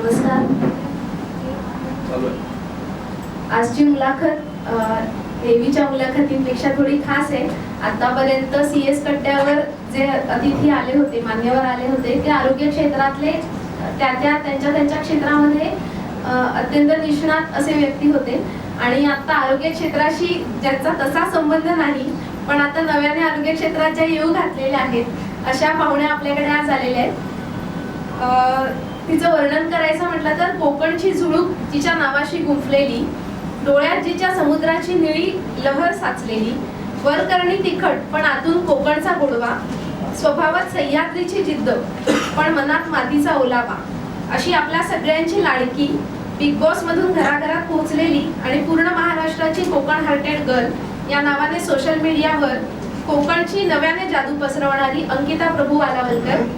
नमस्कार. आजची मुलाखत देवीच्या मुलाखतींपेक्षा थोडी खास आहे. आतापर्यंत CS कट्ट्यावर जे अतिथी आले होते, मान्यवर आले होते, ते आरोग्य क्षेत्रातले त्यांच्या क्षेत्रामध्ये अत्यंत निष्णात असे व्यक्ती होते. आणि आता आरोग्य क्षेत्राशी ज्यांचा तसा संबंध नाही, पण आता नव्याने आरोग्य क्षेत्रात ज्या येऊ घातलेल्या आहेत, अशा पाहुण्या आपल्याकडे आज आलेल्या आहेत. तिचं वर्णन करायचं म्हटलं तर कोकणची झुळूक तिच्या नावाशी गुंफलेली, डोळ्यात जिच्या समुद्राची निळी लहर साचलेली, वरकरणी तिखट पण आतून कोकणचा गोडवा, स्वभावात सह्याद्रीची जिद्द पण मनात मातीचा ओलावा, अशी आपल्या सगळ्यांची लाडकी, बिग बॉस मधून घराघरात पोहोचलेली आणि पूर्ण महाराष्ट्राची कोकण हार्टेड गर्ल या नावाने सोशल मीडियावर कोकणची नव्याने जादू पसरवणारी अंकिता प्रभू वालावलकर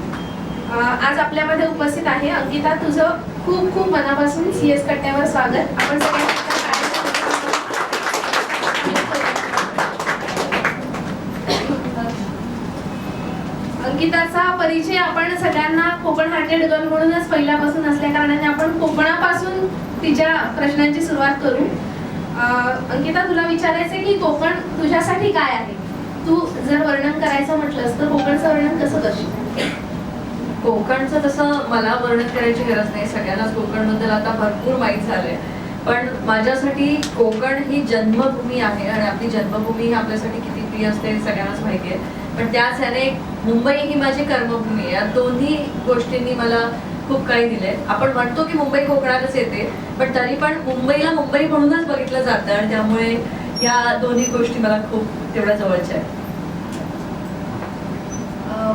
आज आपल्यामध्ये उपस्थित आहे. अंकिता, तुझं खूप खूप मनापासून CS कट्ट्यावर स्वागत. आपण अंकिताचा परिचय आपण सगळ्यांना कोकण हार्टेड गर्ल म्हणूनच पहिल्यापासून असल्या कारणाने आपण कोकणापासून तिच्या प्रश्नांची सुरुवात करू. अंकिता, तुला विचारायचंय की कोकण तुझ्यासाठी काय आहे? तू जर वर्णन करायचं म्हटलंस तर कोकणचं वर्णन कसं करशील? कोकणचं तसं मला वर्णन करायची गरज नाही, सगळ्यांनाच कोकणबद्दल आता भरपूर माहीत झालंय. पण माझ्यासाठी कोकण ही जन्मभूमी आहे आणि आपली जन्मभूमी ही आपल्यासाठी किती प्रिय असते हे सगळ्यांनाच माहिती आहे. पण त्याच ह्याने मुंबई ही माझी कर्मभूमी आहे. या दोन्ही गोष्टींनी मला खूप काही दिलंय. आपण म्हणतो की मुंबई कोकणातच येते, पण तरी पण मुंबईला मुंबई म्हणूनच बघितलं जातं आणि त्यामुळे या दोन्ही गोष्टी मला खूप तेवढ्या जवळच्या आहेत.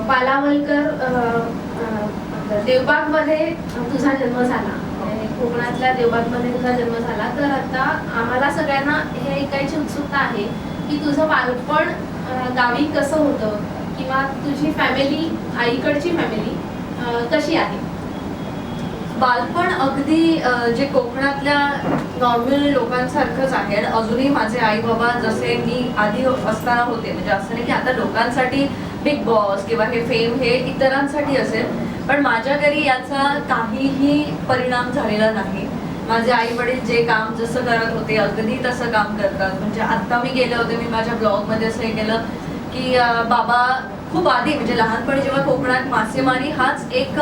पालावलकर, देवबाग मध्ये तुझा जन्म झाला, कोकणातल्या देवबाग मध्ये तुझा जन्म झाला. तर आता आम्हाला सगळ्यांना हे ऐकायची उत्सुकता आहे की तुझं बालपण गावी कसं होतं किंवा तुझी फॅमिली, आईकडची फॅमिली कशी आहे? बालपण अगदी जे कोकणातल्या नॉर्मल लोकांसारखंच आहे आणि अजूनही माझे आई बाबा जसे मी आधी असताना होते. म्हणजे असं नाही की आता लोकांसाठी बिग बॉस किंवा हे फेम हे इतरांसाठी असेल, पण माझ्या घरी याचा काहीही परिणाम झालेला नाही. माझे आई वडील जे काम जसं करत होते अगदी तसं काम करतात. म्हणजे आता मी गेले होते, मी माझ्या ब्लॉगमध्ये असं हे केलं की बाबा खूप आधी म्हणजे लहानपणी जेव्हा कोकणात मासेमारी हाच एक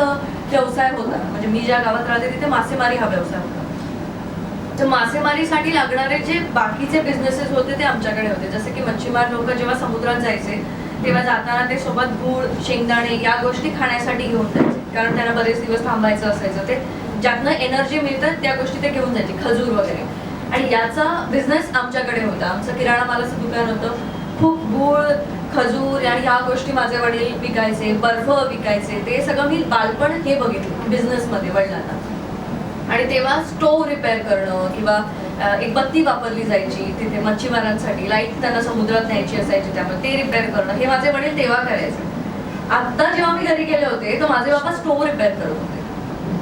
व्यवसाय होता. म्हणजे मी ज्या गावात राहते तिथे मासेमारी हा व्यवसाय होता. तर मासेमारीसाठी लागणारे जे बाकीचे बिझनेसेस होते ते आमच्याकडे होते. जसे की मच्छीमार लोक जेव्हा समुद्रात जायचे तेव्हा जाताना ते सोबत गूळ, शेंगदाणे या गोष्टी खाण्यासाठी घेऊन जायचे, कारण त्यांना बरेच दिवस थांबायचं असायचं. ते ज्यातनं एनर्जी मिळतात त्या गोष्टी ते घेऊन जायचे, खजूर वगैरे. आणि याचा बिझनेस आमच्याकडे होता. आमचं किराणा मालाचं दुकान होतं. खूप गूळ, खजूर आणि ह्या गोष्टी माझे वडील विकायचे, बर्फ विकायचे. ते सगळं मी बालपण हे बघितलं बिझनेसमध्ये वडिलांना. आणि तेव्हा स्टोव रिपेअर करणं किंवा एक बत्ती वापरली जायची तिथे मच्छीमारांसाठी, लाईट त्यांना समुद्रात न्यायची असायची, त्यामुळे ते रिपेअर करणं हे माझे वडील तेव्हा करायचे. आता जेव्हा मी घरी गेले होते तर माझे बाबा स्टोव रिपेअर करत होते.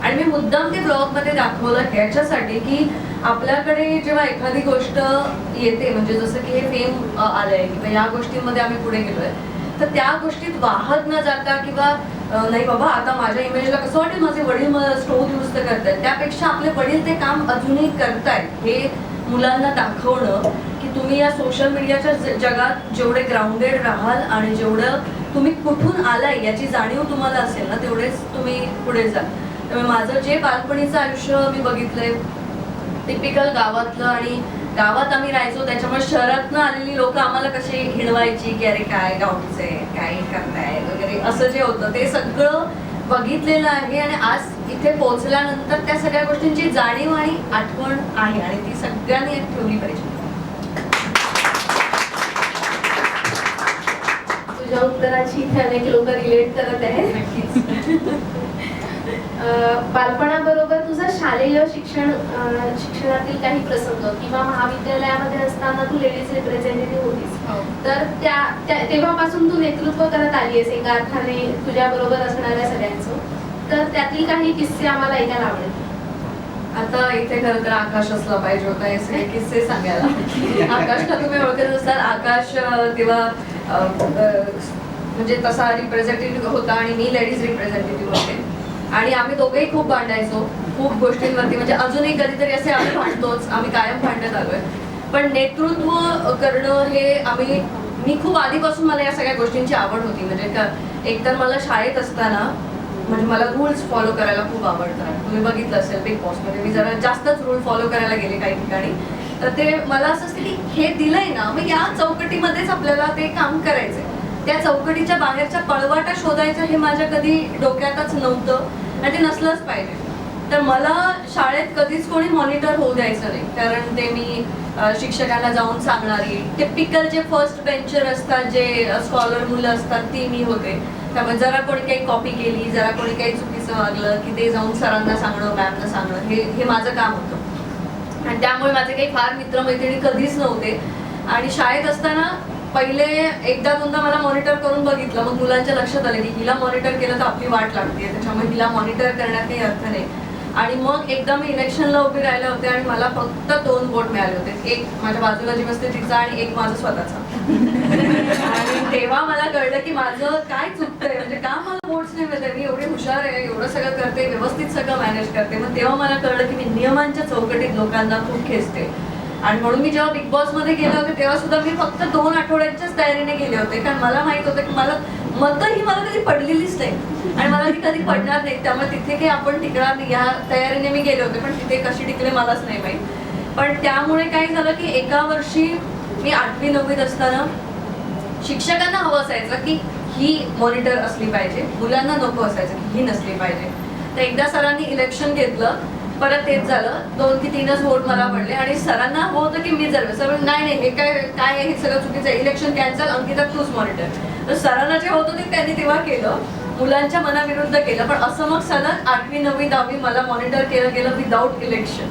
आणि मी मुद्दाम ते ब्लॉगमध्ये दाखवलं ह्याच्यासाठी की आपल्याकडे जेव्हा एखादी गोष्ट येते, म्हणजे जसं की हे फेम आलंय किंवा या गोष्टींमध्ये आम्ही पुढे गेलोय, तर त्या गोष्टीत वाहत न जाता किंवा नाही बाबा आता माझ्या इमेजला कसं वाटेल माझे वडील मला स्टोव दुरुस्त करतायत, त्यापेक्षा आपले वडील ते काम अजूनही करतायत हे मुलांना दाखवणं की तुम्ही या सोशल मीडियाच्या जगात जेवढे ग्राउंडेड राहाल आणि जेवढं तुम्ही कुठून आलाय याची जाणीव तुम्हाला असेल ना, तेवढेच तुम्ही पुढे जाल. त्यामुळे माझं जे बालपणीचं आयुष्य मी बघितलंय टिपिकल गावातलं, आणि गावात आम्ही राहायचो त्याच्यामुळे शहरातनं आलेली लोक आम्हाला कशी हिणवायची की अरे काय गावचे काय करताय वगैरे असं जे होतं ते सगळं बघितलेलं आहे. आणि आज इथे पोहोचल्यानंतर त्या सगळ्या गोष्टींची जाणीव आणि आठवण आहे आणि ती सगळ्यांनी ठेवली पाहिजे. तुझ्या उत्तराची इथे अनेक लोक रिलेट करत आहेत. नक्कीच. बालपणाबरोबर तुझं शालेय शिक्षणातील काही प्रसंग किंवा महाविद्यालयामध्ये असताना तू लेडीज रिप्रेझेंटेटिव्ह होतीस, तर तेव्हापासून तू नेतृत्व करत आली आहेस एका अर्थाने तुझ्या बरोबर असणाऱ्या सगळ्यांचं, तर त्यातील काही किस्से आम्हाला ऐकायला आवडेल. आता इथे खरं तर आकाश असला पाहिजे होता हे सगळे किस्से सांगायला. आकाशला तुम्ही ओळखत असताल. आकाश तेव्हा म्हणजे तसा रिप्रेझेंटेटिव्ह होता आणि मी लेडीज रिप्रेझेंटेटिव्ह होते. आणि आम्ही दोघेही खूप भांडायचो खूप गोष्टींवरती, म्हणजे अजूनही कधीतरी असे आम्ही भांडतोच, आम्ही कायम भांडत आलोय. पण नेतृत्व करणं हे मी खूप आधीपासून मला या सगळ्या गोष्टींची आवड होती. म्हणजे एकतर मला शाळेत असताना म्हणजे मला रूल्स फॉलो करायला खूप आवडतात. तुम्ही बघितलं असेल बिग बॉसमध्ये मी जरा जास्तच रूल फॉलो करायला गेले काही ठिकाणी. तर ते मला असं असतं की हे दिलंय ना, मग या चौकटीमध्येच आपल्याला ते काम करायचंय. त्या चौकटीच्या बाहेरच्या पळवाटा शोधायचं हे माझ्या कधी डोक्यातच नव्हतं आणि ते नसलंच पाहिजे. तर मला शाळेत कधीच कोणी मॉनिटर होऊ द्यायचं नाही, कारण ते मी शिक्षकांना जाऊन सांगणारी टिपिकल जे फर्स्ट बेंचर असतात, जे स्कॉलर मुलं असतात ती मी होते. त्यामुळे जरा कोणी काही कॉपी केली, जरा कोणी काही चुकीचं वागलं की ते जाऊन सरांना सांगणं, मॅमना सांगणं, हे माझं काम होतं. आणि त्यामुळे माझे काही फार मित्रमैत्रिणी कधीच नव्हते. आणि शाळेत असताना पहिले एकदा दोनदा मला मॉनिटर करून बघितलं, मग मुलांच्या लक्षात आलं की हिला मॉनिटर केलं तर आपली वाट लागते, त्याच्यामुळे हिला मॉनिटर करण्यात काही अर्थ नाही. आणि मग एकदा मी इलेक्शनला उभी राहिले होते आणि मला फक्त 2 वोट मिळाले होते, एक माझ्या बाजूला जी बसते तिचा आणि एक माझं स्वतःचा. आणि तेव्हा मला कळलं की माझं काय चुकतंय, म्हणजे का मला वोट्स नाही मिळते. मी एवढी हुशार आहे, एवढं सगळं करते, व्यवस्थित सगळं मॅनेज करते. मग तेव्हा मला कळलं की मी नियमांच्या चौकटीत लोकांना खूप खेचते. आणि म्हणून मी जेव्हा बिग बॉस मध्ये गेले होते तेव्हा सुद्धा मी फक्त 2 आठवड्यांच्याच तयारीने गेले होते, कारण मला माहित होतं की मतं ही मला कधी पडलेलीच नाही आणि मला ती कधी पडणार नाही. त्यामुळे तिथे काही आपण टिकणार नाही या तयारीने मी गेले होते, पण तिथे कशी टिकले मलाच नाही माहीत. पण त्यामुळे काय झालं की एका वर्षी मी 8वी 9वीत असताना शिक्षकांना हवं असायचं की ही मॉनिटर असली पाहिजे, मुलांना नको असायचं की ही नसली पाहिजे. तर एकदा सरांनी इलेक्शन घेतलं, परत तेच झालं, 2 की 3च वोट मला पडले आणि सरांना हवं होतं की मी जर सर नाही हे काय हे सगळं चुकीचं आहे, इलेक्शन कॅन्सल, अंकिता तूच मॉनिटर. तर सरांना जे होतं ते त्यांनी तेव्हा केलं, मुलांच्या मनाविरुद्ध केलं. पण असं मग सलग 8वी 9वी 10वी मला मॉनिटर केलं गेलं विदाऊट इलेक्शन.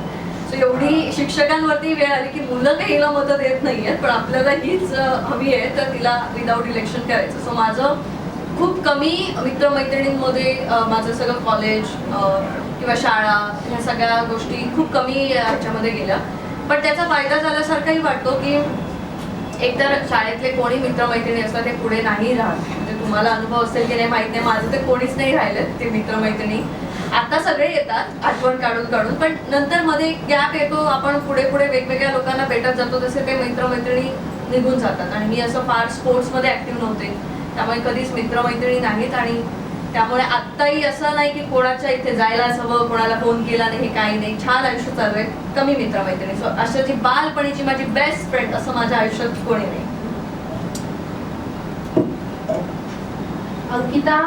सो एवढी शिक्षकांवरती वेळ आली की मुलं काही हिला मदत देत नाहीयेत, पण आपल्याला हीच हवी आहे, तर तिला विदाऊट इलेक्शन करायचं. सो माझं खूप कमी मित्रमैत्रिणींमध्ये माझं सगळं कॉलेज किंवा शाळा ह्या सगळ्या गोष्टी खूप कमी ह्याच्यामध्ये गेल्या. पण त्याचा फायदा झाल्यासारखाही वाटतो की एकतर शाळेतले कोणी मित्रमैत्रिणी असतात ते पुढे नाही राहत. म्हणजे तुम्हाला अनुभव असेल की नाही माहित नाही, माझं ते कोणीच नाही राहिलेत ते मित्रमैत्रिणी. आता सगळे येतात आठवण काढून, पण नंतर मध्ये गॅप येतो, आपण पुढे वेगवेगळ्या लोकांना भेटत जातो, तसे ते मित्रमैत्रिणी निघून जातात. आणि मी असं फार स्पोर्ट्समध्ये ऍक्टिव्ह नव्हते, त्यामुळे कधीच मित्रमैत्रिणी नाहीत. आणि त्यामुळे आत्ताही असं नाही की कोणाच्या इथे जायलाच हवं, कोणाला फोन केला नाही, हे काही नाही, छान आयुष्य चालू आहे, कमी मित्रमैत्रिणी. सो अशाची बालपणीची माझी बेस्ट फ्रेंड असं माझ्या आयुष्यात कोणी नाही. अंकिता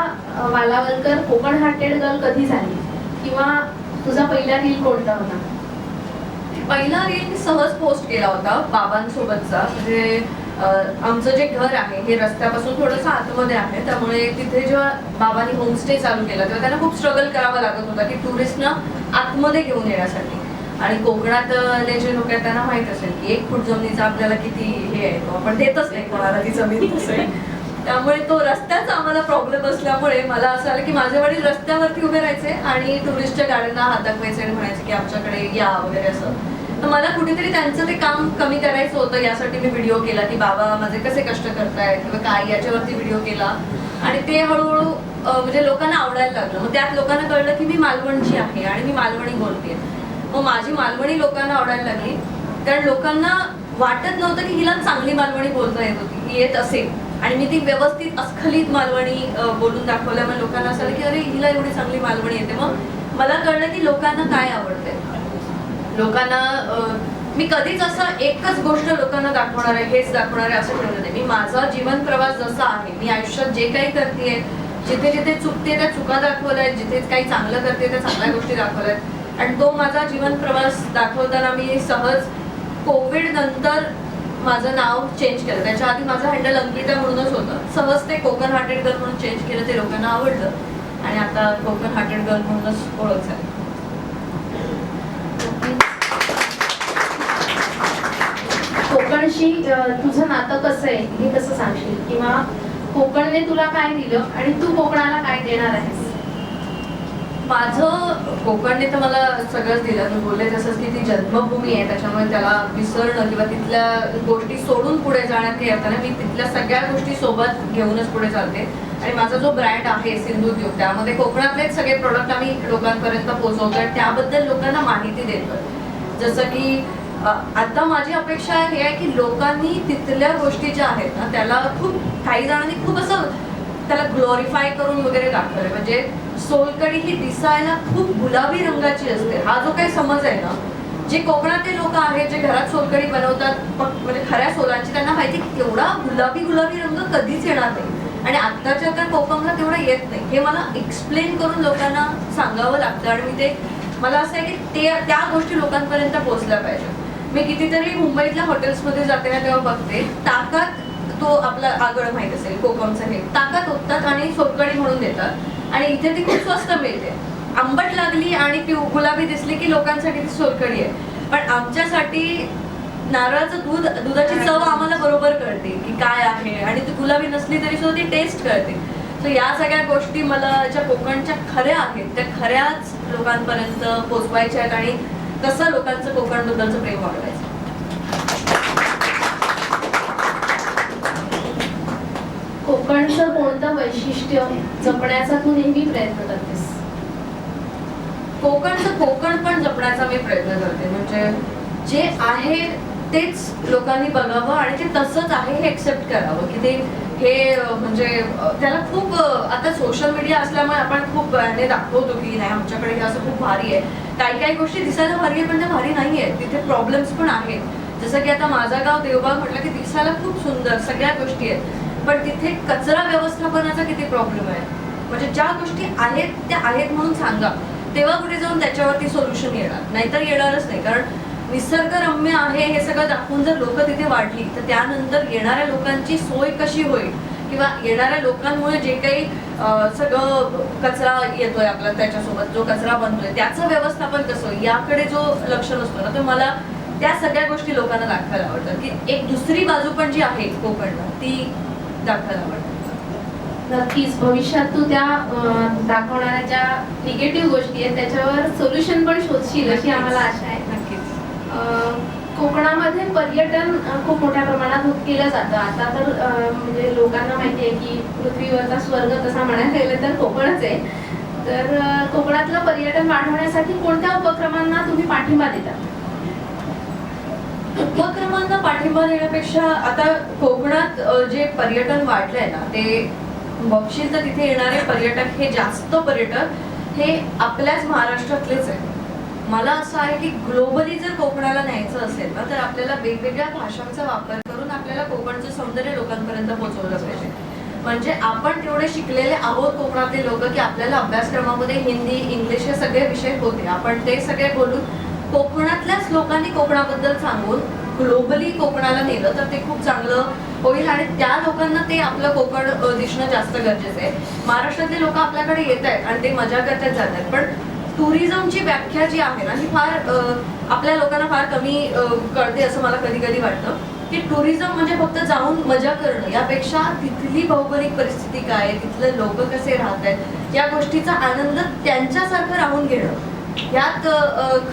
वालावलकर कोकण हार्टेड गर्ल कधी झाली, किंवा तुझा पहिला रील कोणता होता? पहिला रील सहज पोस्ट केला होता बाबांसोबतचा. म्हणजे आमचं जे घर आहे हे रस्त्यापासून थोडंसं आतमध्ये आहे, त्यामुळे तिथे जेव्हा बाबांनी होमस्टे चालू केला तेव्हा त्यांना खूप स्ट्रगल करावं लागत होता की टुरिस्टना आतमध्ये घेऊन येण्यासाठी. आणि कोकणातले जे लोक आहेत त्यांना माहित असेल की 1 फूट जमिनीचा आपल्याला किती हे आहे, तो आपण देतच नाही कोणाला ती जमीन असेल. त्यामुळे तो रस्त्याचा आम्हाला प्रॉब्लेम असल्यामुळे मला असं आलं की माझे वडील रस्त्यावरती उभे राहायचे आणि टुरिस्टच्या गाड्यांना हात दाखवायचे आणि म्हणायचे की आमच्याकडे या वगैरे असं. तर मला कुठेतरी त्यांचं ते काम कमी करायचं होतं, यासाठी मी व्हिडिओ केला की बाबा माझे कसे कष्ट करतायत किंवा काय, याच्यावरती व्हिडिओ केला. आणि ते हळूहळू म्हणजे लोकांना आवडायला लागलं. मग त्यात लोकांना कळलं की मी मालवणची आहे आणि मी मालवणी बोलते. मग माझी मालवणी लोकांना आवडायला लागली, कारण लोकांना वाटत नव्हतं की हिला चांगली मालवणी बोलता येत होती, येत असेल. आणि मी ती व्यवस्थित अस्खलित मालवणी बोलून दाखवल्यामुळे लोकांना असं आलं की अरे हिला एवढी चांगली मालवणी येते. मग मला कळलं की लोकांना काय आवडते. लोकांना मी कधीच असं एकच गोष्ट लोकांना दाखवणार आहे, हेच दाखवणार आहे असं ठरवलं नाही. मी माझा जीवन प्रवास जसा आहे, मी आयुष्यात जे काही करते, जिथे जिथे चुकते त्या चुका दाखवल्या आहेत, जिथे काही चांगलं करते त्या चांगल्या गोष्टी दाखवल्या आहेत. आणि तो माझा जीवन प्रवास दाखवताना मी सहज कोविड नंतर माझं नाव चेंज केलं. त्याच्या आधी माझं हँडल अंकिता म्हणूनच होतं. सहज ते कोकण हार्टेड गर्ल म्हणून चेंज केलं, ते लोकांना आवडलं आणि आता कोकण हार्टेड गर्ल म्हणूनच ओळख झाली. कोकणशी तुझं नातं कसं आहे हे कसं सांगशील, किंवा कोकणने तुला काय दिलं आणि तू कोकणाला काय देणार आहेस? माझं कोकणने तर मला सगळंच दिलं. मी बोलले तसंच की ती जन्मभूमी आहे, त्याच्यामुळे त्याला विसरणं किंवा तिथल्या गोष्टी सोडून पुढे जाण्यात काही अर्थ नाही. मी तिथल्या सगळ्या गोष्टी सोबत घेऊनच पुढे चालते. आणि माझा जो ब्रँड आहे सिंधुद्योग, त्यामध्ये कोकणातलेच सगळे प्रोडक्ट आम्ही लोकांपर्यंत पोहोचवतोय, त्याबद्दल लोकांना माहिती देतोय. जसं की आता माझी अपेक्षा हे आहे की लोकांनी तिथल्या गोष्टी ज्या आहेत ना त्याला खूप, काही जणांनी खूप असं त्याला ग्लोरिफाय करून वगैरे दाखवलंय. म्हणजे सोलकढी ही दिसायला खूप गुलाबी रंगाची असते, हा जो काही समज आहे ना, जे कोकणातले लोक आहेत जे घरात सोलकढी बनवतात म्हणजे खऱ्या सोलांची, त्यांना माहिती की तेवढा गुलाबी गुलाबी रंग कधीच येणार नाही. आणि आत्ताच्या तर कोकमला तेवढा येत नाही, हे मला एक्सप्लेन करून लोकांना सांगावं लागतं. आणि मी ते, मला असं आहे की त्या गोष्टी लोकांपर्यंत पोहोचल्या पाहिजे. मी कितीतरी मुंबईतल्या हॉटेल्समध्ये जाते ना तेव्हा बघते, ताकात तो आपला आगळ माहित असेल कोकमचं, हे ताकात ओततात आणि सोलकढी म्हणून देतात. आणि इथे ती खूप स्वस्त मिळते. आंबट लागली आणि ती गुलाबी दिसली की लोकांसाठी ती सोलकढी आहे. पण आमच्यासाठी नारळाचं दूध, दुधाची चव आम्हाला बरोबर कळते की काय आहे, आणि ती गुलाबी नसली तरी सुद्धा ती टेस्ट कळते. सो या सगळ्या गोष्टी मला ज्या कोकणच्या खऱ्या आहेत त्या खऱ्याच लोकांपर्यंत पोचवायच्या आहेत, आणि कसं लोकांचं कोकणबद्दलचं प्रेम वाढवायचं. कोकणचं कोणतं वैशिष्ट्य जपण्याचा तू नेहमी प्रयत्न करतेस? कोकणचं कोकण पण जपण्याचा मी प्रयत्न करते. म्हणजे जे आहे तेच लोकांनी बघावं आणि ते तसंच आहे हे एक्सेप्ट करावं. की ते हे म्हणजे त्याला खूप, आता सोशल मीडिया असल्यामुळे आपण खूप हे दाखवतो की नाही आमच्याकडे हे असं खूप भारी आहे. काही काही गोष्टी दिसायला भारी आहे पण त्या भारी नाही आहेत, तिथे प्रॉब्लेम्स पण आहेत. जसं की आता माझं गाव देवबाग म्हटलं की दिसायला खूप सुंदर सगळ्या गोष्टी आहेत, पण तिथे कचरा व्यवस्थापनाचा किती प्रॉब्लेम आहे. म्हणजे ज्या गोष्टी आहेत त्या आहेत म्हणून सांगा, तेव्हा कुठे जाऊन त्याच्यावरती सोल्युशन येणार, नाहीतर येणारच नाही. कारण निसर्गरम्य आहे हे सगळं दाखवून जर लोक तिथे वाढली तर त्यानंतर येणाऱ्या लोकांची सोय कशी होईल, किंवा येणाऱ्या लोकांमुळे जे काही सगळं कचरा येतोय आपला, त्याच्यासोबत जो कचरा बनतोय त्याचं व्यवस्थापन कसं होईल याकडे जो लक्ष नसतो ना, तर मला त्या सगळ्या गोष्टी लोकांना दाखवायला आवडतात. की एक दुसरी बाजू पण जी आहे कोकणला ती दाखवायला आवडतात. नक्कीच भविष्यात तू त्या दाखवणाऱ्या ज्या निगेटिव्ह गोष्टी आहेत त्याच्यावर सोल्युशन पण शोधशील अशी आम्हाला आशा आहे. नक्कीच. कोकणामध्ये पर्यटन खूप मोठ्या प्रमाणात केलं जातं आता तर. म्हणजे लोकांना माहिती आहे की पृथ्वीवरचा स्वर्ग तसा म्हणायला गेलं तर कोकणच आहे. तर कोकणातलं पर्यटन वाढवण्यासाठी कोणत्या उपक्रमांना तुम्ही पाठिंबा देता? उपक्रमांना पाठिंबा देण्यापेक्षा आता कोकणात जे पर्यटन वाढलंय ना, ते बघशील तर तिथे येणारे पर्यटक हे जास्त पर्यटक हे आपल्याच महाराष्ट्रातलेच आहे. मला असं आहे की ग्लोबली जर कोकणाला न्यायचं असेल ना, तर आपल्याला वेगवेगळ्या भाषांचा वापर करून आपल्याला कोकणचं सौंदर्य लोकांपर्यंत पोहोचवलं पाहिजे. म्हणजे आपण तेवढे शिकलेले आहोत कोकणातले लोक की आपल्याला अभ्यासक्रमामध्ये हिंदी, इंग्लिश हे सगळे विषय होते. आपण ते सगळे बोलून कोकणातल्याच लोकांनी कोकणाबद्दल सांगून ग्लोबली कोकणाला नेलं तर ते खूप चांगलं होईल, आणि त्या लोकांना ते आपलं कोकण दिसणं जास्त गरजेचं आहे. महाराष्ट्रातले लोक आपल्याकडे येत आहेत आणि ते मजा करतात जात आहेत, पण टुरिझमची व्याख्या जी आहे ना ही फार आपल्या लोकांना फार कमी कळते असं मला कधी कधी वाटतं. की टुरिझम म्हणजे फक्त जाऊन मजा करणं, यापेक्षा तिथली भौगोलिक परिस्थिती काय आहे, तिथले लोक कसे राहत आहेत, या गोष्टीचा आनंद त्यांच्यासारखं राहून घेणं, यात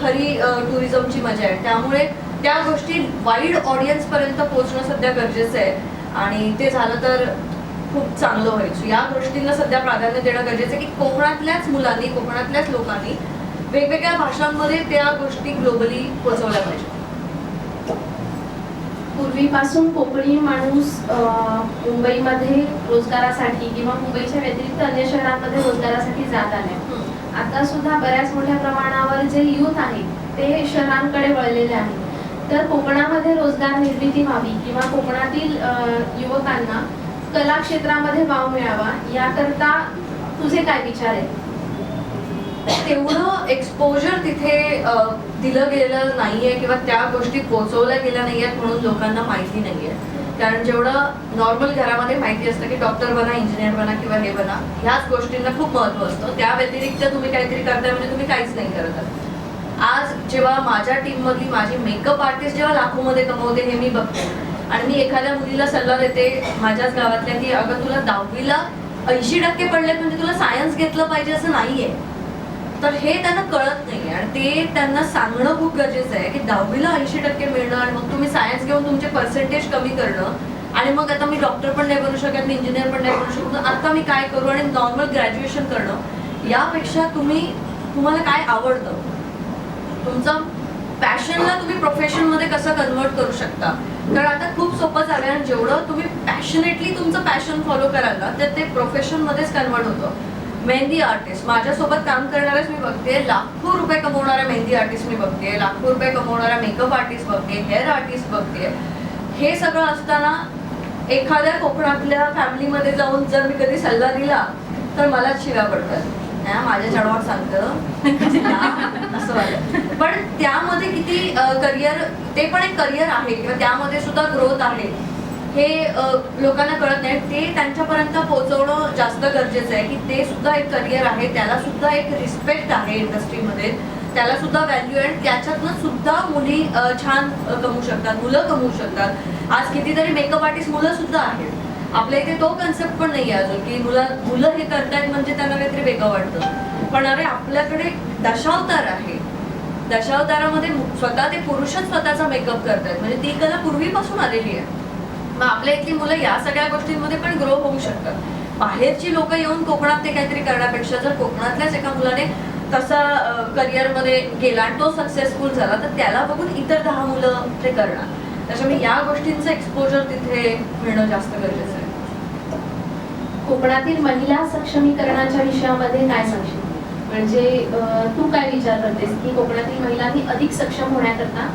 खरी टुरिझमची मजा आहे. त्यामुळे त्या गोष्टी वाईड ऑडियन्स पर्यंत पोहोचणं सध्या गरजेचं आहे, आणि ते झालं तर खूप चांगलं होईल. या गोष्टींना सध्या प्राधान्य देणं गरजेचं आहे की कोकणातल्याच मुलांनी, कोकणातल्याच लोकांनी वेगवेगळ्या भाषांमध्ये त्या गोष्टी ग्लोबली पोहोचवल्या पाहिजेत. पूर्वीपासून कोकणी माणूस मुंबईमध्ये रोजगारासाठी किंवा मुंबईच्या व्यतिरिक्त अन्य शहरांमध्ये रोजगारासाठी जात आले. आता सुद्धा बऱ्याच मोठ्या प्रमाणावर जे युथ आहे ते शहरांकडे वळलेले आहेत. तर कोकणामध्ये रोजगार निर्मिती व्हावी किंवा कोकणातील युवकांना कला क्षेत्रामध्ये वाव मिळावा याकरता तुझे काय विचार आहेत? तेवढं एक्सपोजर तिथे दिलं गेलं नाहीये किंवा त्या गोष्टी पोहोचवल्या गेल्या नाहीयेत म्हणून लोकांना माहिती नाहीये. कारण जेवढं नॉर्मल घरामध्ये माहिती असतं की डॉक्टर बना, इंजिनियर बना किंवा हे बना, ह्याच गोष्टींना खूप महत्त्व असतं. त्या व्यतिरिक्त तुम्ही काहीतरी करताय म्हणजे तुम्ही काहीच नाही करत. आज जेव्हा माझ्या टीममधली माझी मेकअप आर्टिस्ट जेव्हा लाखोमध्ये कमवते हे मी बघते, आणि मी एखाद्या मुलीला सल्ला देते माझ्याच गावातल्या की अगं तुला 10वीला 80% पडलेत म्हणजे तुला सायन्स घेतलं पाहिजे असं नाहीये. तर हे त्यांना कळत नाहीये, आणि ते त्यांना सांगणं खूप गरजेचं आहे की 10वीला 80% मिळणं आणि मग तुम्ही सायन्स घेऊन तुमचे पर्सेंटेज कमी करणं आणि मग आता मी डॉक्टर पण नाही बनू शकत, मी इंजिनियर पण नाही बनू शकत, आता मी काय करू? आणि नॉर्मल ग्रॅज्युएशन करणं यापेक्षा तुम्हाला काय आवडतं, तुमचं पॅशनला तुम्ही प्रोफेशनमध्ये कसं कन्वर्ट करू शकता. कारण आता खूप सोपं झालं आणि जेवढं तुम्ही पॅशनेटली तुमचं पॅशन फॉलो कराल ना तर ते प्रोफेशनमध्येच कन्वर्ट होतं. मेहंदी आर्टिस्ट, माझ्यासोबत काम करणारेच मी बघते, लाखो रुपये कमवणाऱ्या मेहंदी आर्टिस्ट मी बघते, लाखो रुपये कमवणाऱ्या मेकअप आर्टिस्ट बघते, हेअर आर्टिस्ट बघते. हे सगळं असताना एखाद्या कोकणातल्या फॅमिलीमध्ये जाऊन जर मी कधी सल्ला दिला तर मलाच शिव्या पडतात. माझ्या चढवाक सांगतं असं वाटतं. पण त्यामध्ये किती करिअर, ते पण एक करिअर आहे किंवा त्यामध्ये सुद्धा ग्रोथ आहे हे लोकांना कळत नाही. ते त्यांच्यापर्यंत पोहोचवणं जास्त गरजेचं आहे की ते सुद्धा एक करिअर आहे, त्याला सुद्धा एक रिस्पेक्ट आहे इंडस्ट्रीमध्ये, त्याला सुद्धा व्हॅल्यू आहे. त्याच्यातनं सुद्धा मुली छान कमवू शकतात, मुलं कमवू शकतात. आज कितीतरी मेकअप आर्टिस्ट मुलं सुद्धा आहेत. आपल्या इथे तो कन्सेप्ट पण नाही आहे अजून की मुलं हे करतायत म्हणजे त्यांना काहीतरी वेगळं वाटतं. पण अरे आपल्याकडे दशावतार आहे, दशावतारामध्ये स्वतः ते पुरुषच स्वतःचा मेकअप करतायत, म्हणजे ती कला पूर्वीपासून आलेली आहे. मग आपल्या इथली मुलं या सगळ्या गोष्टींमध्ये पण ग्रो होऊ शकतात. बाहेरची लोक येऊन कोकणात ते काहीतरी करण्यापेक्षा जर कोकणातल्याच एका मुलाने तसा करिअरमध्ये गेला आणि तो सक्सेसफुल झाला तर त्याला बघून इतर 10 मुलं ते करणार. त्याच्यामुळे या गोष्टींचं एक्सपोजर तिथे मिळणं जास्त गरजेचं आहे. कोकणातील महिला सक्षमीकरणाच्या विषयामध्ये काय सांगशील? म्हणजे तू काय विचार करतेस की कोकणातील महिलांनी अधिक सक्षम होण्याकरता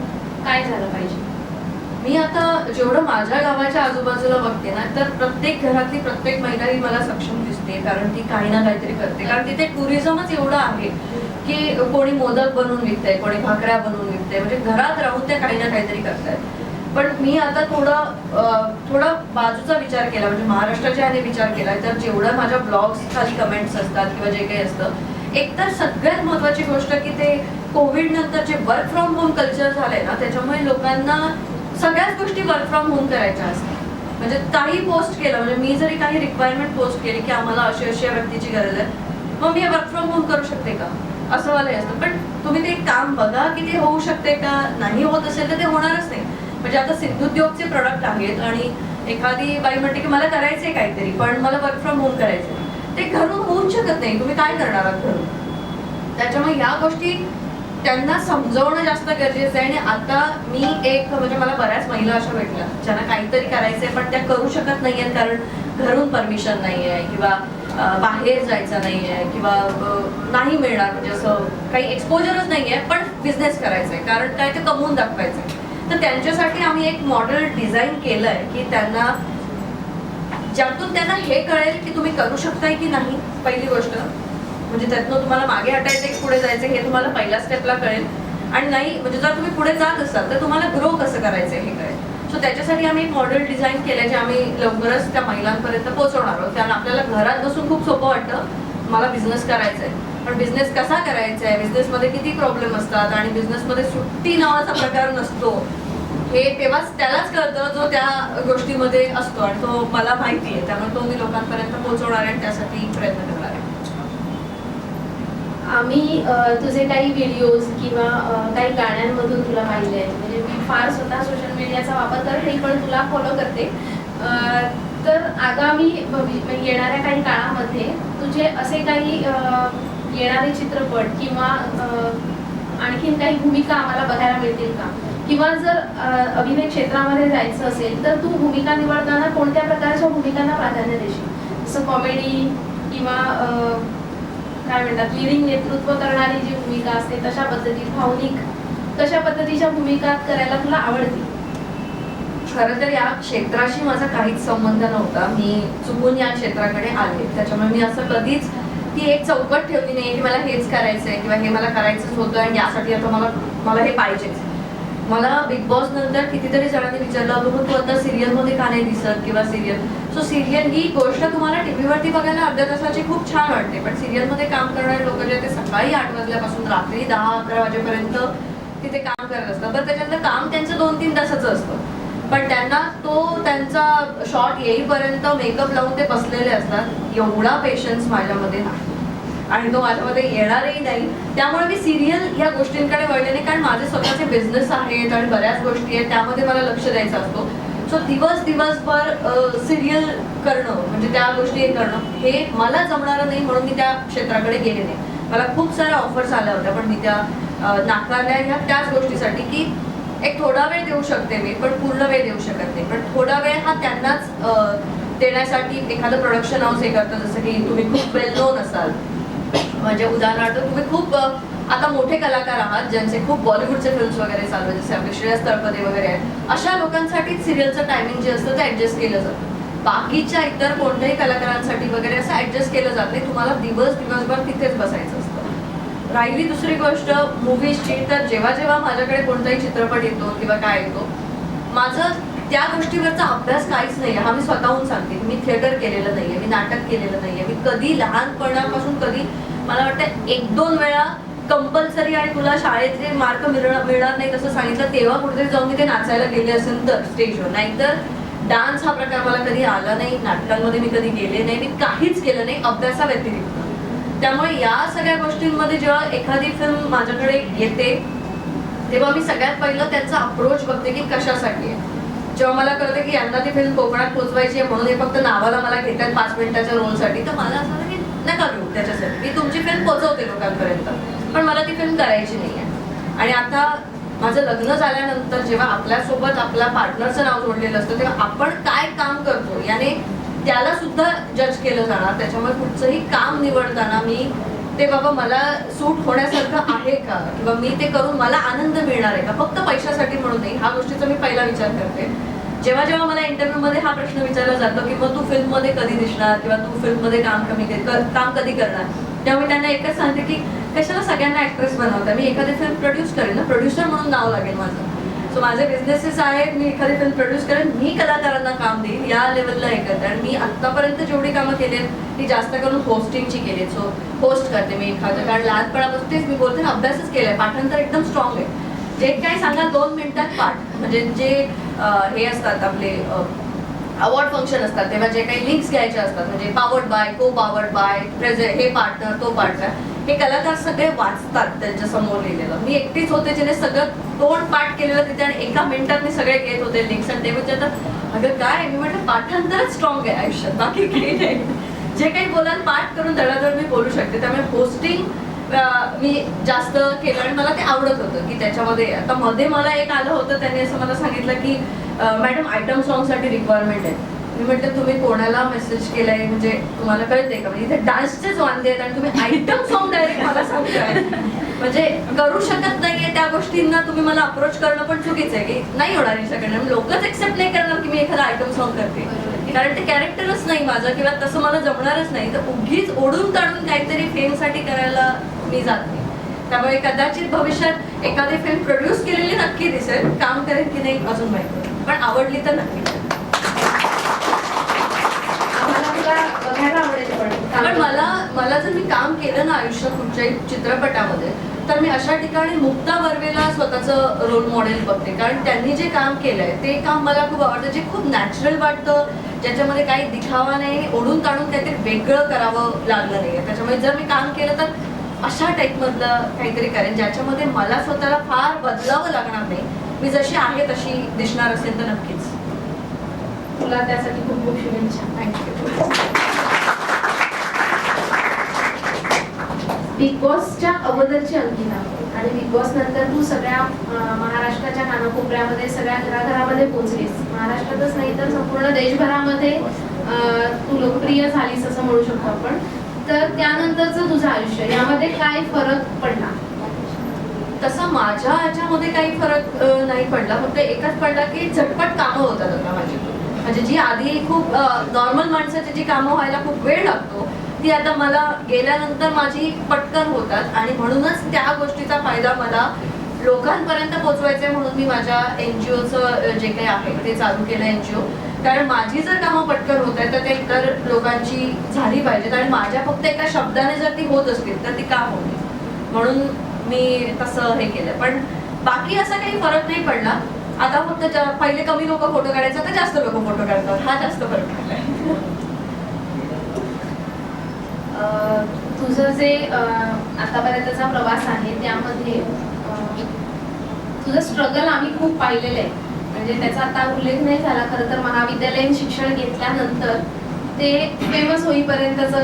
काय झालं पाहिजे? मी आता जेवढं माझ्या गावाच्या आजूबाजूला बघते ना तर प्रत्येक घरातली प्रत्येक महिला ही मला सक्षम दिसते, कारण ती काही ना काहीतरी करते. कारण तिथे टुरिझमच एवढं आहे की कोणी मोदक बनवून विकतंय, कोणी भाकऱ्या बनवून विकतंय, म्हणजे घरात राहून ते काही ना काहीतरी करतायत. पण मी आता थोडा बाजूचा विचार केला, म्हणजे महाराष्ट्राच्या ह्याने विचार केला तर जेवढं माझ्या ब्लॉग्स खाली कमेंट्स असतात किंवा जे काही असतं, एकतर सगळ्यात महत्त्वाची गोष्ट की ते कोविड नंतर जे वर्क फ्रॉम होम कल्चर झालंय ना त्याच्यामुळे लोकांना सगळ्याच गोष्टी वर्क फ्रॉम होम करायच्या असतात. म्हणजे काही पोस्ट केलं, म्हणजे मी जरी काही रिक्वायरमेंट पोस्ट केली की आम्हाला अशी व्यक्तीची गरज आहे, मग मी वर्क फ्रॉम होम करू शकते का असं वालंही असतं. पण तुम्ही ते काम बघा की ते होऊ शकते का, नाही होत असेल तर ते होणारच नाही. म्हणजे आता सिद्धुद्योगचे प्रोडक्ट आहेत आणि एखादी बाई म्हणते की मला करायचंय काहीतरी पण मला वर्क फ्रॉम होम करायचंय, ते घरून होऊच शकत नाही. तुम्ही काय करणार आहात घरून? त्याच्यामुळे या गोष्टी त्यांना समजवणं जास्त गरजेचं आहे. आणि आता मी म्हणजे मला बऱ्याच महिला अशा भेटल्या ज्यांना काहीतरी करायचंय पण त्या करू शकत नाहीयेत कारण घरून परमिशन नाही आहे किंवा बाहेर जायचं नाही आहे किंवा नाही मिळणार, म्हणजे असं काही एक्सपोजरच नाही आहे, पण बिझनेस करायचा आहे कारण काय ते कमवून दाखवायचं आहे. तर त्यांच्यासाठी आम्ही एक मॉडेल डिझाईन केलंय की त्यांना ज्यातून त्यांना हे कळेल की तुम्ही करू शकताय की नाही. पहिली गोष्ट म्हणजे त्यातनं तुम्हाला मागे हटायचं की पुढे जायचं हे तुम्हाला पहिल्या स्टेपला कळेल. आणि नाही म्हणजे जर तुम्ही पुढे जात असाल तर तुम्हाला ग्रो कसं करायचं हे कळेल. सो त्याच्यासाठी आम्ही एक मॉडेल डिझाईन केलं जे आम्ही लवकरच त्या महिलांपर्यंत पोहोचवणार आहोत. कारण आपल्याला घरात बसून खूप सोपं वाटतं मला बिझनेस करायचा आहे, पण बिझनेस कसा करायचा आहे, बिझनेसमध्ये किती प्रॉब्लेम असतात आणि बिझनेसमध्ये सुट्टी नावाचा प्रकार नसतो हे तेव्हाच त्यालाच कळतं जो त्या गोष्टीमध्ये असतो. आणि तो मला माहिती आहे, त्यामुळे तो मी लोकांपर्यंत पोहोचवणार आहे आणि त्यासाठी प्रयत्न करणार आहे. आम्ही तुझे काही व्हिडिओज किंवा काही गाण्यांमधून तुला पाहिले आहे. म्हणजे मी फार स्वतः सोशल मीडियाचा वापर करत नाही पण तुला फॉलो करते. तर आगामी येणाऱ्या काही काळामध्ये तुझे असे काही येणारे चित्रपट किंवा आणखीन काही भूमिका आम्हाला बघायला मिळतील का? किंवा जर अभिनय क्षेत्रामध्ये जायचं असेल तर तू भूमिका निवडताना कोणत्या प्रकारच्या भूमिकांना प्राधान्य देशील? जसं कॉमेडी किंवा काय म्हणतात लिडिंग नेतृत्व करणारी जी भूमिका असते तशा पद्धतीत, भावनिक कशा पद्धतीच्या भूमिका करायला तुला आवडतील? खरं तर या क्षेत्राशी माझा काहीच संबंध नव्हता, मी चुकून या क्षेत्राकडे आले. त्याच्यामुळे मी असं कधीच ती एक चौकट ठेवली नाही की मला हेच करायचंय किंवा हे मला करायचंच होतं आणि यासाठी आता मला हे पाहिजेच. मला बिग बॉस नंतर कितीतरी जणांनी विचारलं होतं तू आता सिरियलमध्ये का नाही दिसत किंवा सिरियल. सो सिरियल ही गोष्ट तुम्हाला टीव्हीवरती बघायला अर्ध्या तासाची खूप छान वाटते, पण सिरियलमध्ये काम करणारे लोक जे ते सकाळी 8 वाजल्यापासून रात्री 10-11 वाजेपर्यंत तिथे काम करत असतात. तर त्याच्यातलं काम त्यांचं 2-3 तासाचं असतं, पण त्यांना तो त्यांचा शॉट येईपर्यंत मेकअप लावून ते बसलेले असतात. एवढा पेशन्स माझ्यामध्ये नाही आणि तो माझ्यामध्ये येणारही नाही. त्यामुळे मी सिरियल या गोष्टींकडे वळले नाही, कारण माझे स्वतःचे बिझनेस आहेत आणि बऱ्याच गोष्टी आहेत त्यामध्ये मला लक्ष द्यायचं असतो. सो दिवसभर सिरियल करणं म्हणजे त्या गोष्टी करणं हे मला जमणारं नाही, म्हणून मी त्या क्षेत्राकडे गेले नाही. मला खूप साऱ्या ऑफर्स आल्या होत्या, पण मी त्या नाकारल्या ह्या त्याच गोष्टीसाठी की एक थोडा वेळ देऊ शकते मी, पण पूर्ण वेळ देऊ शकत नाही. पण थोडा वेळ हा त्यांनाच देण्यासाठी एखादं प्रोडक्शन हाऊस हे करतं, जसं की तुम्ही खूप वेल नोन असाल, म्हणजे उदाहरणार्थ तुम्ही खूप आता मोठे कलाकार आहात ज्यांचे खूप बॉलिवूडचे फिल्म्स वगैरे चालू आहेत, जसे आपले श्रेयस तळपदे वगैरे आहेत, अशा लोकांसाठी सिरियलचं टायमिंग जे असतं ते ऍडजस्ट केलं जातं. बाकीच्या इतर कोणत्याही कलाकारांसाठी वगैरे असं ऍडजस्ट केलं जात नाही. तुम्हाला दिवसभर तिथेच बसायचं असतं. राहिली दुसरी गोष्ट मूव्हीजची, तर जेव्हा माझ्याकडे कोणताही चित्रपट येतो किंवा काय येतो, माझं त्या गोष्टीवरचा अभ्यास काहीच नाही आहे. हा मी स्वतःहून सांगते. मी थिएटर केलेलं नाहीये, मी नाटक केलेलं नाहीये, मी कधी लहानपणापासून कधी मला वाटतं 1-2 वेळा कंपल्सरी आणि तुला शाळेतले मार्क मिळणार नाही तसं सांगितलं तेव्हा कुठेतरी जाऊन मी ते नाचायला गेले असेल तर स्टेजवर. नाहीतर डान्स हा प्रकार मला कधी आला नाही, नाटकांमध्ये मी कधी गेले नाही, मी काहीच केलं नाही अभ्यासाव्यतिरिक्त. त्यामुळे या सगळ्या गोष्टींमध्ये जेव्हा एखादी फिल्म माझ्याकडे येते तेव्हा मी सगळ्यात पहिलं त्यांचा अप्रोच बघते की कशासाठी आहे. जेव्हा मला कळते की यंदा ती फिल्म कोकणात पोहोचवायची आहे म्हणून हे फक्त नावाला मला घेतात 5 मिनिटाच्या रोलसाठी, तर मला असं की नका घेऊ त्याच्यासाठी. मी तुमची फिल्म पोहोचवते लोकांपर्यंत, पण मला ती फिल्म करायची नाही आहे. आणि आता माझं लग्न झाल्यानंतर जेव्हा आपल्यासोबत आपल्या पार्टनरचं नाव जोडलेलं असतं तेव्हा आपण काय काम करतो याने त्याला सुद्धा जज केलं जाणार. त्याच्यामुळे कुठचंही काम निवडताना मी ते बाबा मला सूट होण्यासारखं आहे का, किंवा मी ते करून मला आनंद मिळणार आहे का, फक्त पैशासाठी म्हणून नाही, हा गोष्टीचा मी पहिला विचार करते. जेव्हा मला इंटरव्ह्यूमध्ये हा प्रश्न विचारला जातो की मग तू फिल्ममध्ये कधी दिसणार किंवा तू फिल्ममध्ये काम कधी करणार, तेव्हा मी त्यांना एकच सांगते की कशाला सगळ्यांना ऍक्ट्रेस बनवता, मी एखादी फिल्म प्रोड्यूस करेन ना, प्रोड्युसर म्हणून नाव लागेल माझं. सो माझे बिझनेसेस आहेत, मी एखादी फिल्म प्रोड्यूस करेन, मी कलाकारांना काम देईन, या लेवलला हे करते. आणि मी आत्तापर्यंत जेवढी कामं केली आहेत ती जास्त करून होस्टिंगची केली. सो होस्ट करते मी एखादं, कारण लहानपणापासून तेच मी बोलते ना, अभ्यासच केलाय, पाठांतर एकदम स्ट्रॉंग आहे. जे काही सांगा 2 मिनिटात पाठ, म्हणजे जे हे असतात आपले अवॉर्ड फंक्शन असतात तेव्हा जे काही लिंक्स घ्यायचे असतात, म्हणजे पावर्ड बाय, को पावर्ड बाय, प्रेझेंट, हे पार्टनर, तो पार्टनर, हे कलाकार सगळे वाचतात त्यांच्या समोर लिहिलेलं. मी एकटीच होते जिने सगळं तोंड पाठ केलेलं तिथे आणि 1 मिनिटात मी सगळे घेत होते लिंक्स. आणि ते विचारतात अगं काय, मी म्हटलं पाठांतरच स्ट्रॉंग आहे आयुष्यात, बाकी काही नाही. जे काही बोलाल पाठ करून धडाधड मी बोलू शकते. त्यामुळे होस्टिंग मी जास्त केलं आणि मला ते आवडत होतं की त्याच्यामध्ये. आता मध्ये मला एक आलं होतं, त्यांनी असं मला सांगितलं की मॅडम आयटम सॉंगसाठी रिक्वायरमेंट आहे. मी म्हटलं तुम्ही कोणाला मेसेज केलाय, म्हणजे तुम्हाला कळते का, म्हणजे इथे डान्सचेच वांदे आहेत आणि तुम्ही आयटम सॉंग डायरेक्ट मला सांगताय, म्हणजे करू शकत नाहीये त्या गोष्टींना तुम्ही मला अप्रोच करणं पण चुकीचं आहे की नाही होणार याच्याकडनं. लोकच एक्सेप्ट नाही करणार की मी एखादा आयटम सॉंग करते, कारण ते कॅरेक्टरच नाही माझं किंवा तसं मला जमणारच नाही. तर उगीच ओढून ताडून काहीतरी फेमसाठी करायला मी जात नाही. त्यामुळे कदाचित भविष्यात एखादी फिल्म प्रोड्यूस केलेली नक्की दिसेल, काम करेन की नाही अजून माहिती, पण आवडली तर नक्की. पण मला जर मी काम केलं ना आयुष्यात कुठच्याही चित्रपटामध्ये, तर मी अशा ठिकाणी मुक्ता बर्वेला स्वतःचं रोल मॉडेल बघते. कारण त्यांनी जे काम केलंय ते काम मला खूप आवडतं, जे खूप नॅचरल वाटतं, ज्याच्यामध्ये काही दिखावा नाही, ओढून ताणून काहीतरी वेगळं करावं लागलं नाही. त्याच्यामुळे जर मी काम केलं तर अशा टाईपमधलं काहीतरी करेन ज्याच्यामध्ये मला स्वतःला फार बदलावं लागणार नाही. मी जशी आहे तशी दिसणार असेल तर नक्कीच. तुला त्यासाठी खूप खूप शुभेच्छा. थँक्यू. बिग बॉसच्या अगोदरची अंकिता आणि बिग बॉस नंतर तू सगळ्या महाराष्ट्राच्या कानाकोपऱ्यामध्ये, सगळ्या घराघरामध्ये पोहोचलीस. महाराष्ट्रातच नाही तर संपूर्ण देशभरामध्ये तू लोकप्रिय झालीस असं म्हणू शकतो आपण. तर त्यानंतरचं तुझं आयुष्य, यामध्ये काय फरक पडला? तसं माझ्या ह्याच्यामध्ये काही फरक नाही पडला, फक्त एकच पडला की झटपट कामं होतात आता माझी. म्हणजे जी आधी खूप नॉर्मल माणसाची जी कामं व्हायला खूप वेळ लागतो ती आता मला गेल्यानंतर माझी पटकन होतात. आणि म्हणूनच त्या गोष्टीचा फायदा मला लोकांपर्यंत पोहोचवायचा आहे, म्हणून मी माझ्या NGOचं जे काही आहे ते चालू केलं NGO. कारण माझी जर कामं पटकन होत आहेत तर ते इतर लोकांची झाली पाहिजेत, आणि माझ्या फक्त एका शब्दाने जर ती होत असतील तर ती का होते, म्हणून मी तसं हे केलं. पण बाकी असा काही फरक नाही पडला. आता फक्त पहिले कमी लोक फोटो काढायचे, आता जास्त लोक फोटो काढतात, हा जास्त फरक पडलाय. तुझं जे आतापर्यंतचा प्रवास आहे त्यामध्ये तुझं स्ट्रगल आम्ही खूप पाहिलेलं आहे. म्हणजे त्याचा आता उल्लेख नाही झाला. खरं तर महाविद्यालयीन शिक्षण घेतल्यानंतर ते फेमस होईपर्यंतचा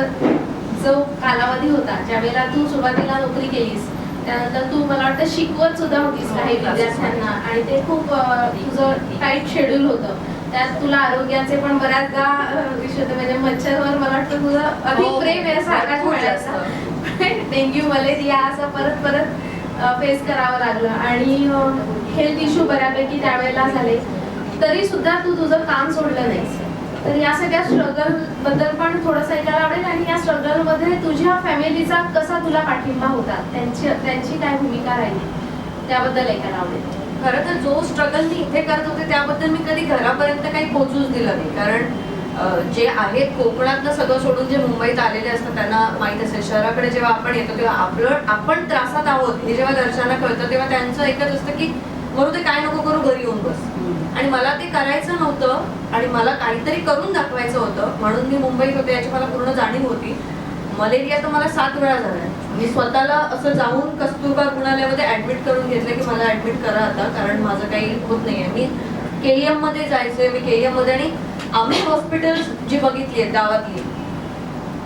जो कालावधी होता, ज्यावेळेला तू सुरुवातीला नोकरी केलीस त्यानंतर तू मला वाटतं शिकवत सुद्धा होतीस काही विद्यार्थ्यांना, आणि ते खूप तुझं टाईट शेड्यूल होतं. त्यात तुला आरोग्याचे पण बऱ्याचदा विषय होते. म्हणजे मच्छरवर मला वाटतं तुझं अधिक प्रेम आहे सारखाच म्हणायचं. डेंग्यू मलेरिया असं परत परत फेस करावं लागलं आणि हेल्थ इश्यू बऱ्यापैकी त्यावेळेला झाले, तरी सुद्धा तू तुझं काम सोडलं नाहीस. तर या सगळ्या स्ट्रगल बद्दल पण थोडंसं ऐकायला आवडेल, आणि या स्ट्रगल मध्ये तुझ्या फॅमिलीचा कसा तुला पाठिंबा होता, त्यांची काय भूमिका राहिली त्याबद्दल ऐकायला आवडेल. खरं तर जो स्ट्रगल मी इथे करत होते त्याबद्दल मी कधी घरापर्यंत काही पोहोचूच दिलं नाही. कारण जे आहेत कोकणातलं सगळं सोडून जे मुंबईत आलेले असतात त्यांना माहीत असेल, शहराकडे जेव्हा आपण येतो तेव्हा आपण त्रासात आहोत हे जेव्हा घरच्यांना कळतं तेव्हा त्यांचं एकच असतं की म्हणून ते काय नको करू, घरी येऊन बस. आणि मला ते करायचं नव्हतं आणि मला काहीतरी करून दाखवायचं होतं, म्हणून मी मुंबईत होते याची मला पूर्ण जाणीव होती. मलेरिया तर मला 7 वेळा झालाय. मी स्वतःला असं जाऊन कस्तुरबा रुग्णालयामध्ये ऍडमिट करून घेतलं की मला ऍडमिट करा आता, कारण माझं काही होत नाहीये. मी KEM मध्ये जायचंय, मी KEM मध्ये, आणि आम्ही हॉस्पिटल्स जी बघितली आहेत गावातली